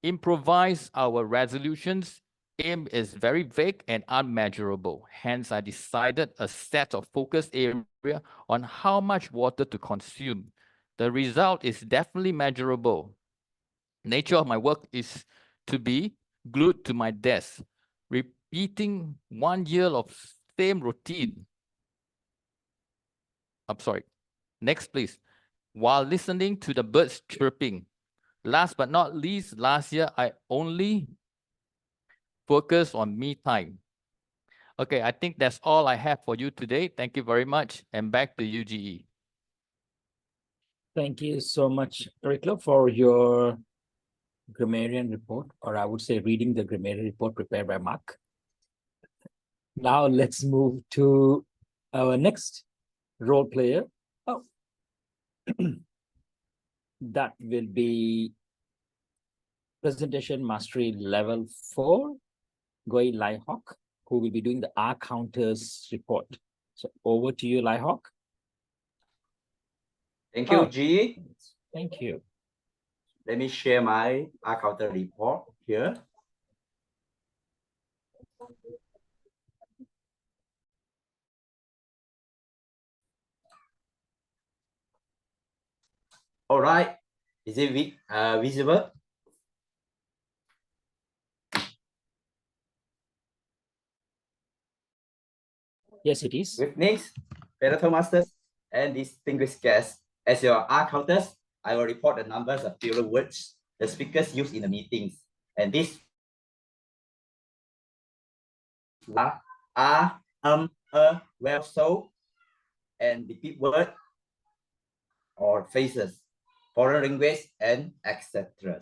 improvise our resolutions. Aim is very vague and unmeasurable. Hence, I decided a set of focus area on how much water to consume. The result is definitely measurable. Nature of my work is to be glued to my desk, repeating 1 year of same routine. I'm sorry. Next, please. While listening to the birds chirping. Last but not least, last year, I only focused on me time. Okay, I think that's all I have for you today. Thank you very much. And back to you, GE.
Thank you so much, Ricklo, for your grammarian report, or I would say reading the grammarian report prepared by Mark. Now let's move to our next role player. Oh, that will be presentation mastery level 4, Goi Lai Hock, who will be doing the R counters report. So over to you, Lai Hock.
Thank you,
Oh,
G.
Thank you.
Let me share my R counter report here. All right. Is it visible?
Yes, it is.
Good evening, fellow Toastmasters and distinguished guests. As your R counters, I will report the numbers of filler words the speakers use in the meetings. And this are, well, so, and repeat word or phrases, foreign language, and etc.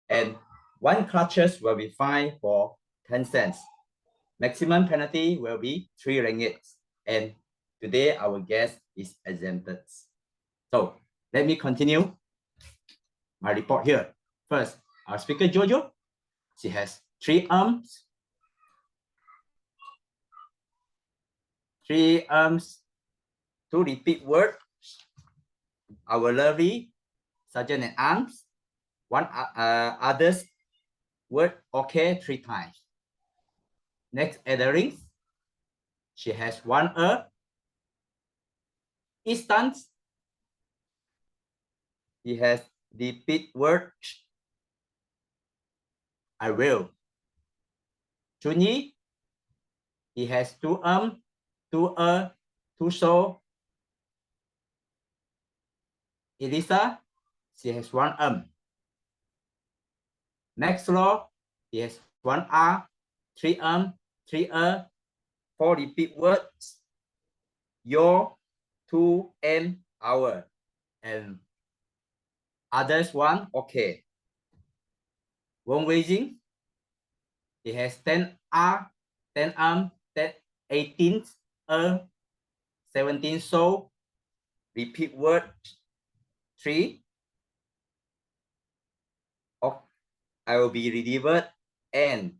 And one clutches will be fined for 10 cents. Maximum penalty will be 3 ringgits. And today our guest is exempted. So let me continue my report here. First, our speaker Jojo, she has 3 arms, 2 repeat words. Our lovely sergeant at arms, 1 others word okay 3 times. Next, Ethering, she has 1 instance. He has repeat word I will. Chunyi, he has 2 2 so. Elisa, she has 1 Next law, he has 1 3 3 4 repeat words. Your, 2 and our, and others 1 okay. Wong Weijing, he has 10 10 18 17 so. Repeat word 3. Oh, I will be delivered and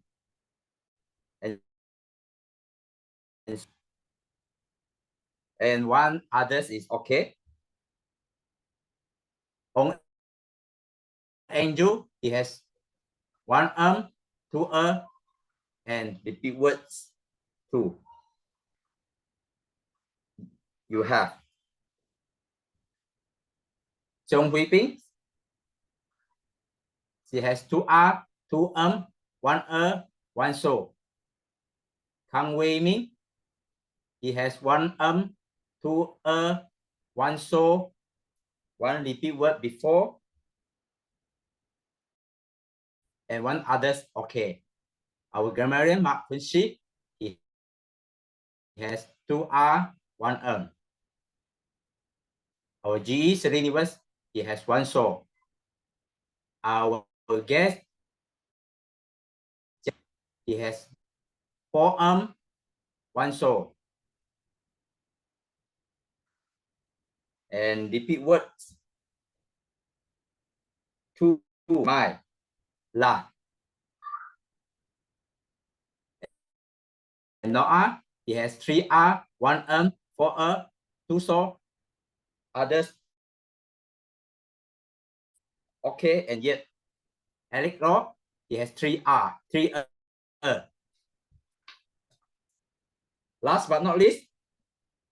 and 1 others is okay. On Angel, he has 1 2 and repeat words 2. You have Chong Hui Ping, she has 2 2 1 1 so. Kang Wei Ming, he has 1 2 1 so, 1 repeat word before, and 1 others okay. Our grammarian Mak Kum Shi, he has 2 1 Our GE Srinivas, he has 1 so. Our guest, he has 4 1 so. And repeat words 2 my la. And now he has 3 1 4 2 so. Others okay, and yet Alec Law, he has 3 3 Last but not least,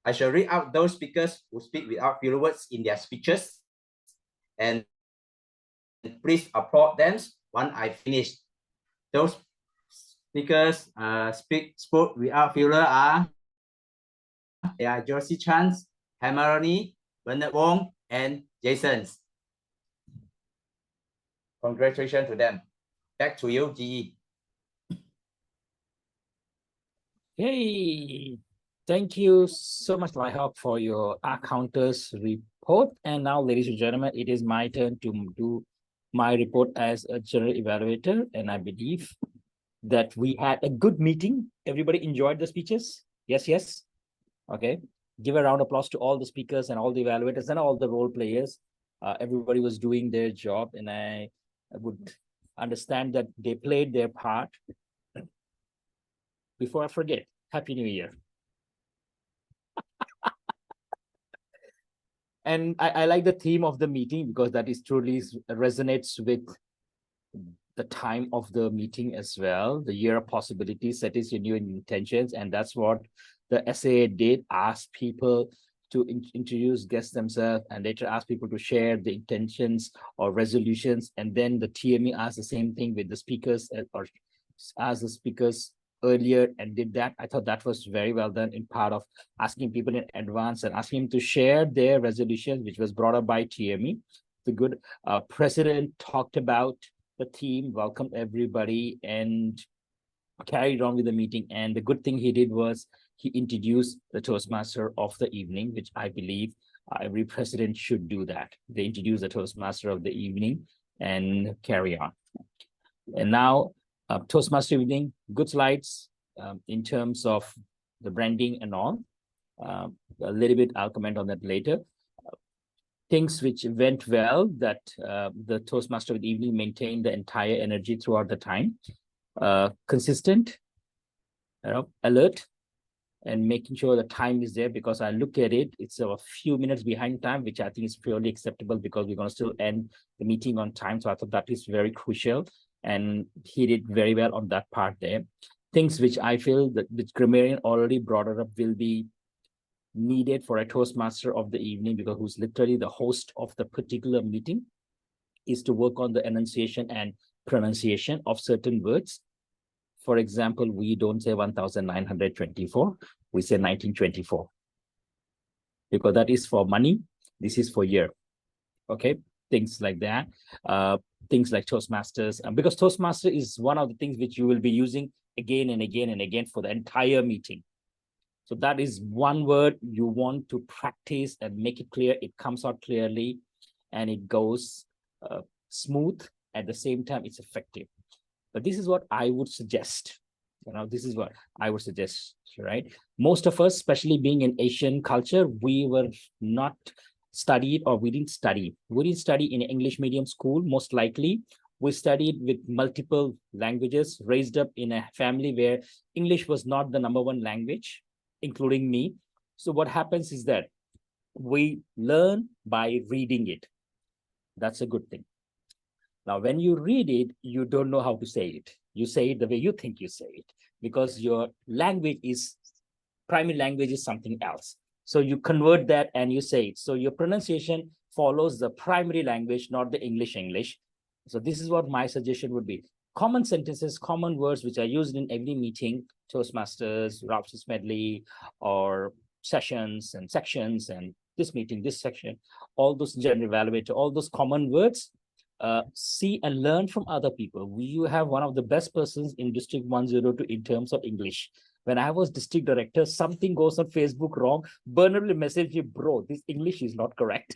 I shall read out those speakers who speak without filler words in their speeches, and please applaud them when I finish. Those speakers spoke without filler are Josi Chance, Hamarani, Bernard Wong, and Jason. Congratulations to them. Back to you, GE.
Hey, thank you so much, Lai Hock, for your R counters report. And now, ladies and gentlemen, it is my turn to do my report as a general evaluator. And I believe that we had a good meeting. Everybody enjoyed the speeches? Yes, yes. Okay. Give a round of applause to all the speakers and all the evaluators and all the role players. Everybody was doing their job, and I would understand that they played their part. Before I forget, Happy New Year. And I like the theme of the meeting because that is truly resonates with the time of the meeting as well. The year of possibilities, that is your new intentions. And that's what the SAA did, ask people to introduce guests themselves, and later ask people to share the intentions or resolutions. And then the TME asked the same thing with the speakers, or asked the speakers earlier and did that. I thought that was very well done in part of asking people in advance and asking them to share their resolutions, which was brought up by TME. The good president talked about the theme, welcomed everybody, and carried on with the meeting. And the good thing he did was he introduced the Toastmaster of the evening, which I believe every president should do that. They introduce the Toastmaster of the evening and carry on. And now, Toastmaster evening, good slides in terms of the branding and all. A little bit, I'll comment on that later. Things which went well, that the Toastmaster of the evening maintained the entire energy throughout the time. Consistent, alert, and making sure the time is there, because I look at it, it's a few minutes behind time, which I think is purely acceptable because we're going to still end the meeting on time. So I thought that is very crucial, and he did very well on that part there. Things which I feel that which grammarian already brought it up will be needed for a Toastmaster of the evening, because who's literally the host of the particular meeting, is to work on the enunciation and pronunciation of certain words. For example, we don't say 1924, we say 1924. Because that is for money, this is for year. Okay, things like that. Things like Toastmasters, because Toastmaster is one of the things which you will be using again and again and again for the entire meeting. So that is one word you want to practice and make it clear. It comes out clearly and it goes smooth. At the same time, it's effective. But this is what I would suggest. This is what I would suggest, right? Most of us, especially being in Asian culture, we were not studied, or we didn't study. We didn't study in an English medium school, most likely. We studied with multiple languages, raised up in a family where English was not the #1 language, including me. So what happens is that we learn by reading it. That's a good thing. Now, when you read it, you don't know how to say it. You say it the way you think you say it, because your language is, primary language is something else. So you convert that and you say it. So your pronunciation follows the primary language, not the English. So this is what my suggestion would be. Common sentences, common words which are used in every meeting, Toastmasters, Robson's medley, or sessions and sections, and this meeting, this section, all those general evaluator, all those common words, see and learn from other people. You have one of the best persons in District 102 in terms of English. When I was district director, something goes on Facebook wrong, Bernard will message you, bro, this English is not correct.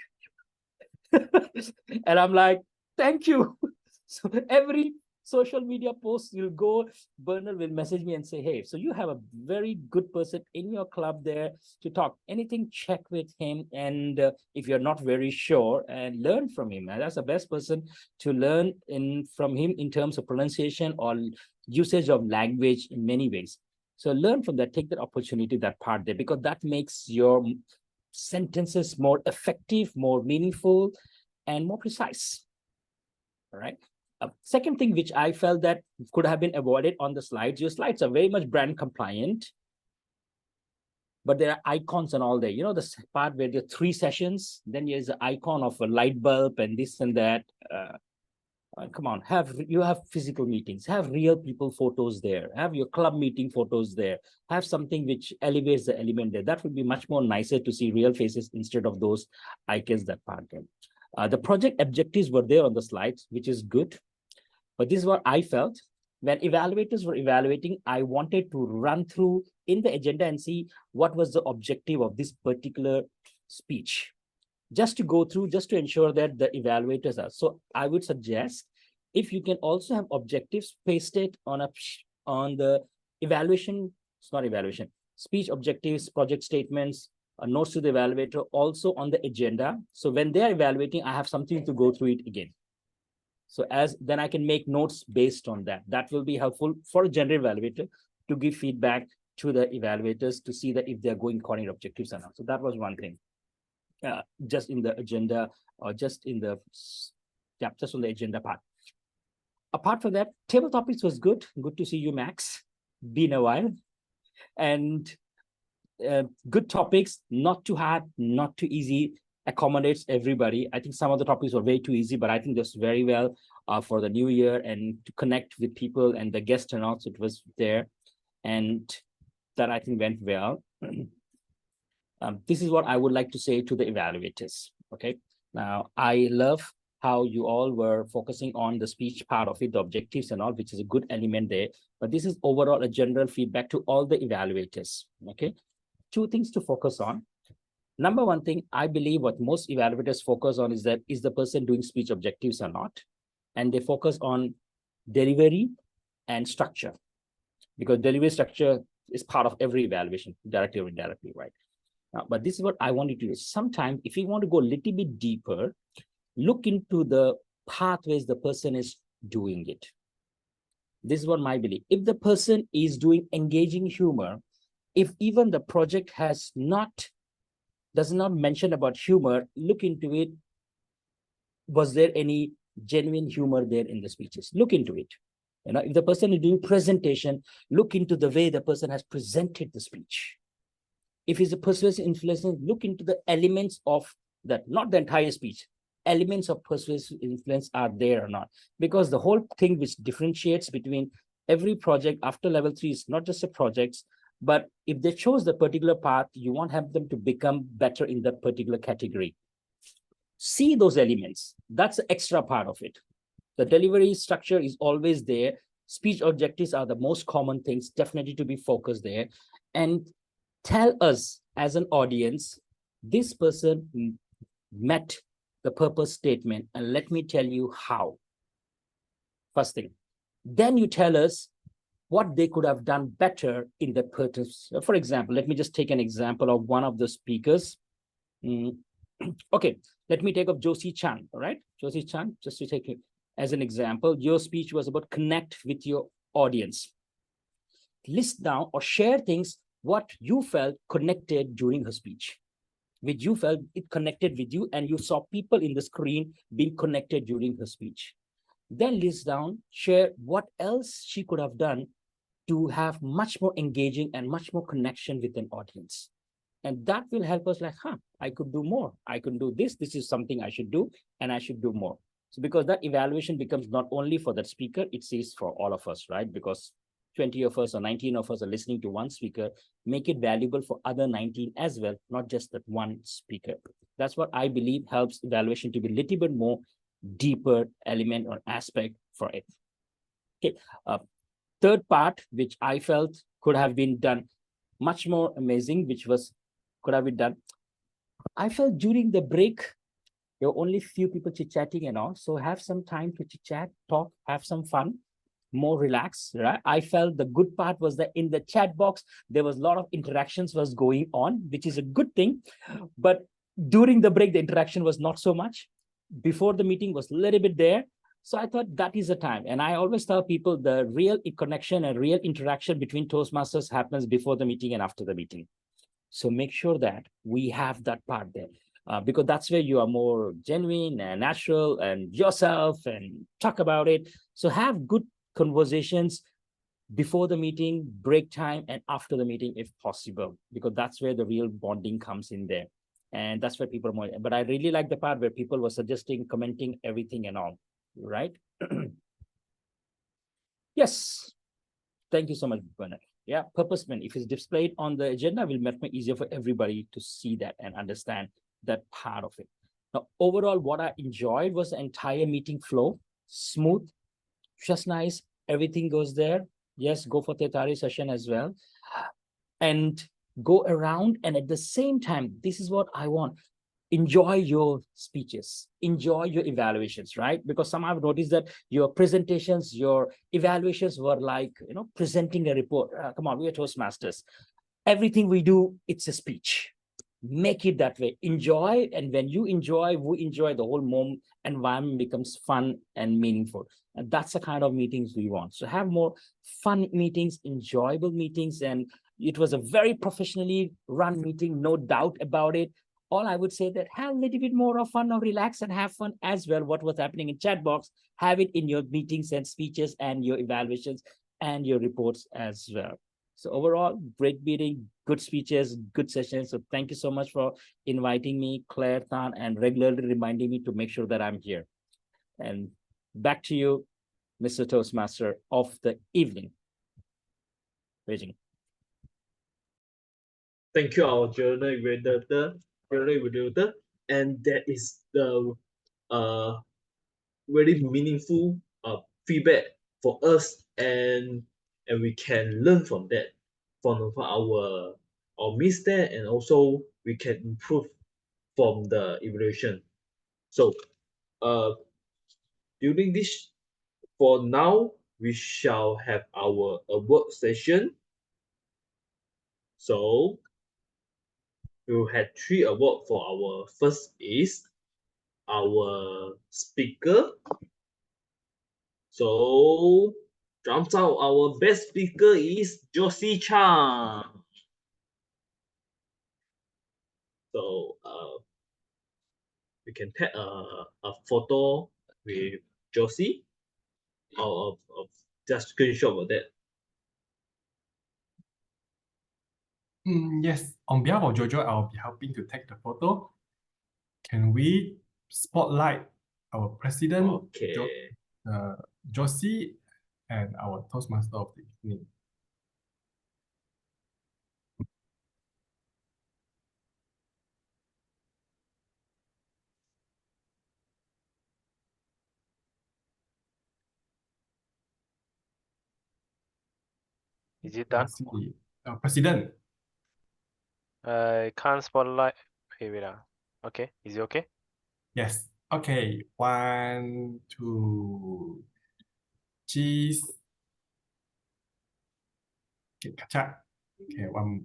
And I'm like, thank you. So every social media post you'll go, Bernard will message me and say, hey, so you have a very good person in your club there to talk. Anything, check with him. And if you're not very sure, and learn from him. And that's the best person to learn from him in terms of pronunciation or usage of language in many ways. So learn from that, take that opportunity, that part there, because that makes your sentences more effective, more meaningful, and more precise. All right. Second thing which I felt that could have been avoided on the slides, your slides are very much brand compliant, but there are icons and all there. You know, the part where there are 3 sessions, then there's an icon of a light bulb and this and that. Come on, you have physical meetings, have real people photos there, have your club meeting photos there, have something which elevates the element there. That would be much more nicer to see real faces instead of those icons that part there. The project objectives were there on the slides, which is good. But this is what I felt. When evaluators were evaluating, I wanted to run through in the agenda and see what was the objective of this particular speech. Just to go through, just to ensure that the evaluators are. So I would suggest, if you can also have objectives pasted on on the evaluation, it's not evaluation, speech objectives, project statements, notes to the evaluator, also on the agenda. So when they're evaluating, I have something to go through it again. So then I can make notes based on that. That will be helpful for a general evaluator to give feedback to the evaluators to see that if they're going according to objectives or not. So that was one thing. Just in the agenda, or just in the, yeah, just on the agenda part. Apart from that, table topics was good. Good to see you, Max. Been a while. And good topics, not too hard, not too easy, accommodates everybody. I think some of the topics were way too easy, but I think that's very well for the new year and to connect with people and the guest turnouts, it was there. And that I think went well. This is what I would like to say to the evaluators. Okay. Now, I love how you all were focusing on the speech part of it, the objectives and all, which is a good element there. But this is overall a general feedback to all the evaluators. Okay. Two things to focus on. Number one thing, I believe what most evaluators focus on is that is the person doing speech objectives or not? And they focus on delivery and structure, because delivery structure is part of every evaluation, directly or indirectly, right? But this is what I want you to do. Sometimes, if you want to go a little bit deeper, look into the pathways the person is doing it. This is what my belief. If the person is doing engaging humor, if even the project does not mention about humor, look into it. Was there any genuine humor there in the speeches? Look into it. You know, if the person is doing presentation, look into the way the person has presented the speech. If he's a persuasive influencer, look into the elements of that, not the entire speech. Elements of persuasive influence are there or not. Because the whole thing which differentiates between every project after level 3 is not just the projects, but if they chose the particular path, you want to have them to become better in that particular category. See those elements. That's the extra part of it. The delivery structure is always there. Speech objectives are the most common things, definitely to be focused there. And tell us as an audience, this person met the purpose statement, and let me tell you how. First thing. Then you tell us what they could have done better in the purpose. For example, let me just take an example of one of the speakers. Okay, let me take up Josi Chan, all right? Josi Chan, just to take it as an example, your speech was about connect with your audience. List down or share things what you felt connected during her speech, which you felt it connected with you and you saw people in the screen being connected during her speech. Then list down, share what else she could have done to have much more engaging and much more connection with an audience. And that will help us like, I could do more. I could do this. This is something I should do, and I should do more. So because that evaluation becomes not only for that speaker, it is for all of us, right? Because 20 of us or 19 of us are listening to one speaker, make it valuable for other 19 as well, not just that one speaker. That's what I believe helps evaluation to be a little bit more deeper element or aspect for it. Okay. Third part, which I felt could have been done much more amazing, which was could have been done. I felt during the break, there were only few people chit-chatting and all. So have some time to chit-chat, talk, have some fun, more relaxed, right? I felt the good part was that in the chat box, there was a lot of interactions was going on, which is a good thing. But during the break, the interaction was not so much. Before the meeting was a little bit there. So I thought that is the time. And I always tell people the real connection and real interaction between Toastmasters happens before the meeting and after the meeting. So make sure that we have that part there. Because that's where you are more genuine and natural and yourself and talk about it. So have good conversations before the meeting, break time, and after the meeting if possible, because that's where the real bonding comes in there. And that's where people are more. But I really like the part where people were suggesting, commenting everything and all, right? Yes. Thank you so much, Bernard. Yeah, purposement. If it's displayed on the agenda, it will make it easier for everybody to see that and understand that part of it. Now, overall, what I enjoyed was the entire meeting flow, smooth, just nice. Everything goes there. Yes, go for Tetari session as well. And go around. And at the same time, this is what I want. enjoy your speeches, enjoy your evaluations, right? Because some I've noticed that your presentations, your evaluations were like, presenting a report. Come on, we are Toastmasters. Everything we do, it's a speech. Make it that way. Enjoy, and when you enjoy, we enjoy, the whole environment becomes fun and meaningful. And that's the kind of meetings we want. So have more fun meetings, enjoyable meetings, and it was a very professionally run meeting, no doubt about it. All I would say that have a little bit more of fun or relax and have fun as well. What was happening in chat box, have it in your meetings and speeches and your evaluations and your reports as well. So overall, great meeting, good speeches, good sessions. So thank you so much for inviting me, Claire Tan, and regularly reminding me to make sure that I'm here. And back to you, Mr. Toastmaster of the evening. Beijing.
Thank you, our journal evaluator, and that is the very meaningful feedback for us, and we can learn from that, from our mistake, and also we can improve from the evaluation. So during this, for now, we shall have our award session. So we had 3 awards. For our first is our speaker. So jumps out, our best speaker is Josi Chang. So we can take a photo with Josi, or just screenshot of that.
Yes, on behalf of Jojo, I'll be helping to take the photo. Can we spotlight our president,
Okay.
Josi, and our Toastmaster of the evening?
Is it done?
President.
I can't spotlight. Okay, wait. Okay, is it okay?
Yes. Okay. 1, 2, cheese. Okay, kacha. Okay, one.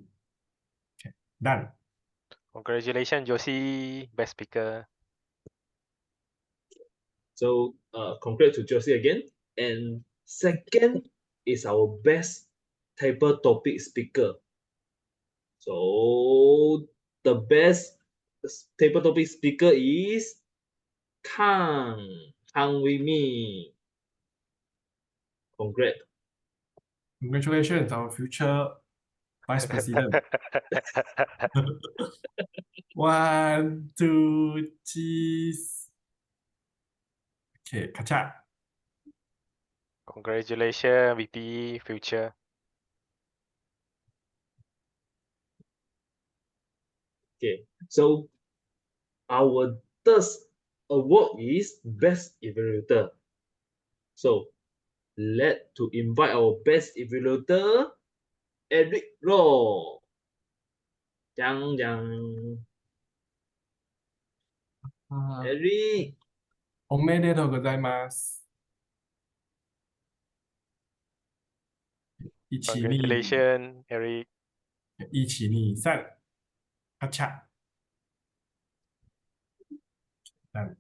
Okay, done.
Congratulations, Josi, best speaker.
So congrats to Josie again. And second is our best table topic speaker. So the best table topic speaker is Kang. Kang with me. Congrats.
Congratulations, our future vice president. 1, 2, cheese. Okay, kacha.
Congratulations, VP future.
Okay, so our third award is best evaluator. So let to invite our best evaluator, Eric Law. Jang. Eric.
おめでとうございます。
Congratulations, Eric.
1、2、3。カチャ。Done.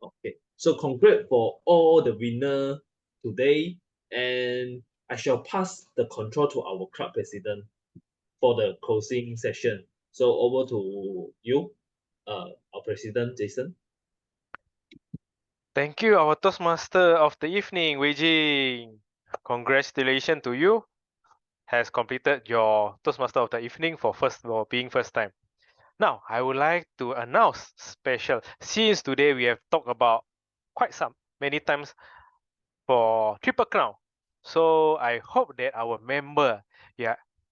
Okay, so congrats for all the winner today, and I shall pass the control to our club president for the closing session. So over to you, our president, Jason.
Thank you, our Toastmaster of the evening, Wei Jing. Congratulations to you, has completed your Toastmaster of the evening for being first time. Now, I would like to announce special, since today we have talked about many times for Triple Crown. So I hope that our member,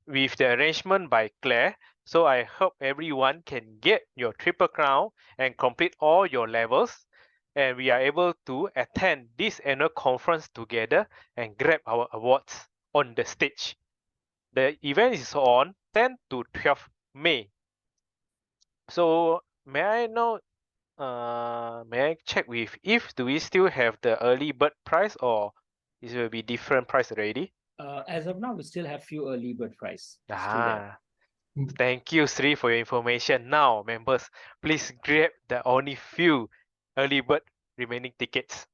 with the arrangement by Claire, so I hope everyone can get your Triple Crown and complete all your levels, and we are able to attend this annual conference together and grab our awards. on the stage. The event is on 10 to 12 May. So may I know, may I check with if do we still have the early bird price or it will be different price already?
As of now, we still have few early bird price still there.
Thank you, Sri, for your information. Now, members, please grab the only few early bird remaining tickets.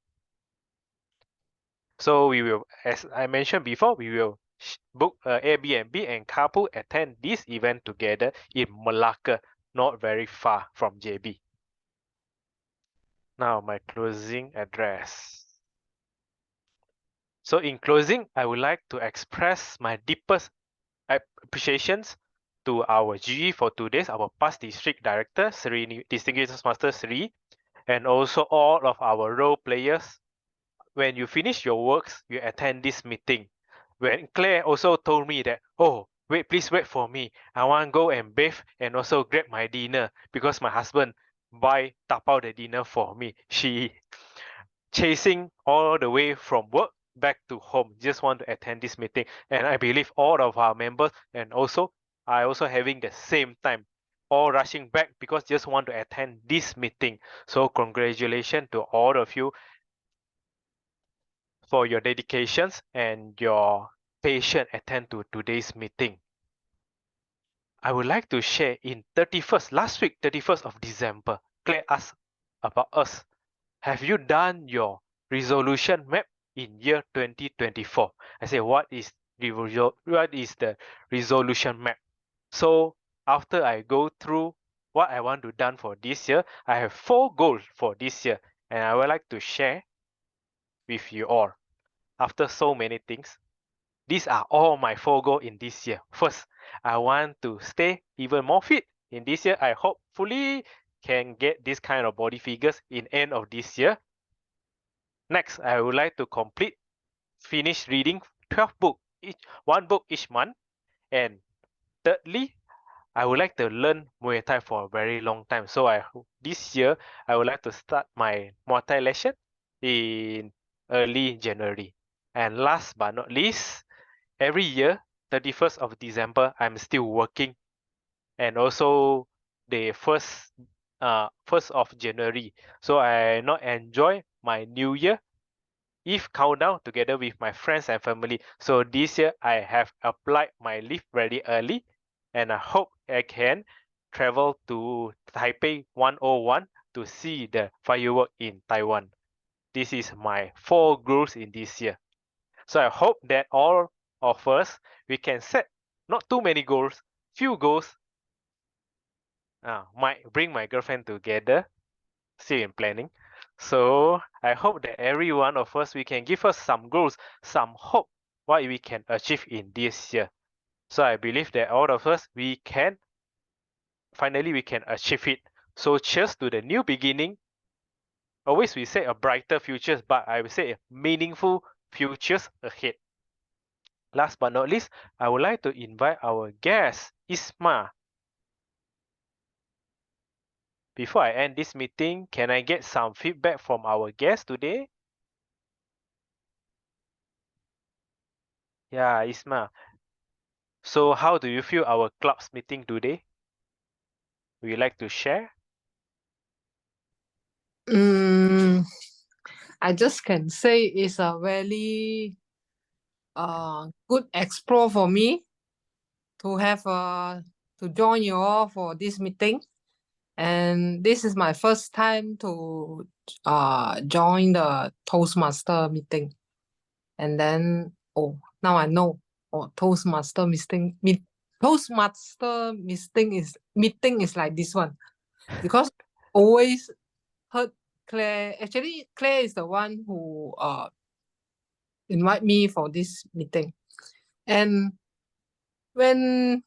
So we will, as I mentioned before, we will book Airbnb and carpool attend this event together in Malacca, not very far from JB. Now, my closing address. So in closing, I would like to express my deepest appreciations to our GE for today's, our past district director, Distinguished Toastmaster Sri, and also all of our role players. When you finish your works, you attend this meeting. When Claire also told me that, oh, wait, please wait for me. I want to go and bathe and also grab my dinner because my husband tapao the dinner for me. She chasing all the way from work back to home, just want to attend this meeting. And I believe all of our members and also are also having the same time, all rushing back because just want to attend this meeting. So congratulations to all of you for your dedications and your patience attend to today's meeting. I would like to share in 31st, last week, 31st of December, Claire asked about us. Have you done your resolution map in year 2024? I say, what is the resolution map? So after I go through what I want to done for this year, I have 4 goals for this year, and I would like to share with you all. After so many things, these are all my 4 goals in this year. First, I want to stay even more fit in this year. I hopefully can get this kind of body figures in end of this year. Next, I would like to finish reading 12 books, one book each month. And thirdly, I would like to learn Muay Thai for a very long time. So this year, I would like to start my Muay Thai lesson in early January. And last but not least, every year, 31st of December, I'm still working. And also the first of January. So I not enjoy my New Year Eve countdown together with my friends and family. So this year I have applied my leave very early, and I hope I can travel to Taipei 101 to see the firework in Taiwan. This is my 4 goals in this year. So I hope that all of us, we can set not too many goals, few goals. Might bring my girlfriend together, still in planning. So I hope that every one of us, we can give us some goals, some hope, what we can achieve in this year. So I believe that all of us, finally we can achieve it. So cheers to the new beginning. Always we say a brighter futures, but I will say meaningful futures ahead. Last but not least, I would like to invite our guest, Isma. Before I end this meeting, can I get some feedback from our guest today? Yeah, Isma. So how do you feel our club's meeting today? Would you like to share?
I just can say it's a very good explore for me to have to join you all for this meeting. And this is my first time to join the Toastmaster meeting. And then now I know Toastmaster meeting is like this one. Because always heard Claire, actually Claire is the one who invite me for this meeting. And when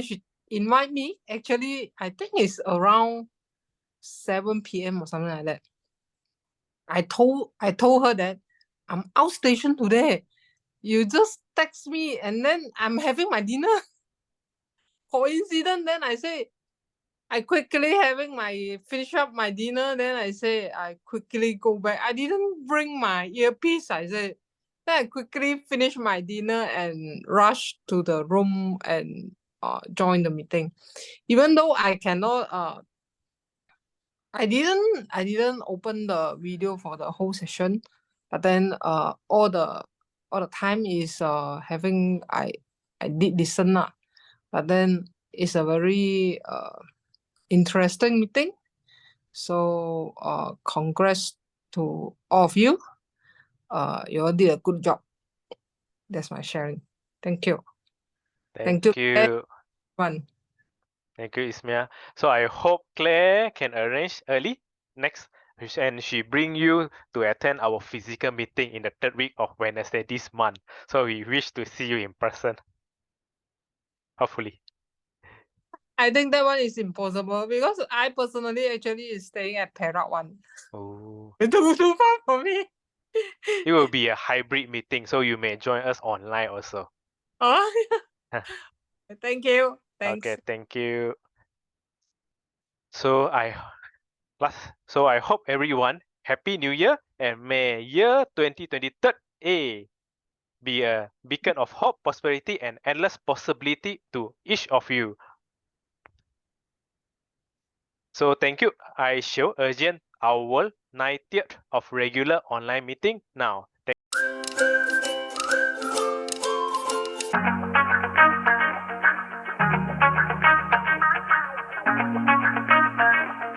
she invite me, actually I think it's around 7 p.m. or something like that. I told her that I'm outstation today. You just text me and then I'm having my dinner. Coincidence, then I say I quickly finish up my dinner, then I say I quickly go back. I didn't bring my earpiece. I said Then I quickly finish my dinner and rush to the room and join the meeting. Even though I cannot I didn't open the video for the whole session, but then all the time is having I did listen lah. But then it's a very interesting meeting. So congrats to all of you. You all did a good job. That's my sharing. Thank you.
Thank
you.
you.
Everyone.
Thank you, Ismail. So I hope Claire can arrange early next and she bring you to attend our physical meeting in the third week of Wednesday this month. So we wish to see you in person. Hopefully.
I think that one is impossible because I personally actually is staying at Perak one.
Oh.
It's too far for me.
It will be a hybrid meeting, so you may join us online also.
Oh, thank you. Thanks.
Okay, thank you. So I hope everyone happy new year and may year 2023 be a beacon of hope, prosperity and endless possibility to each of you. So thank you. I shall urgent our 90th of regular online meeting now.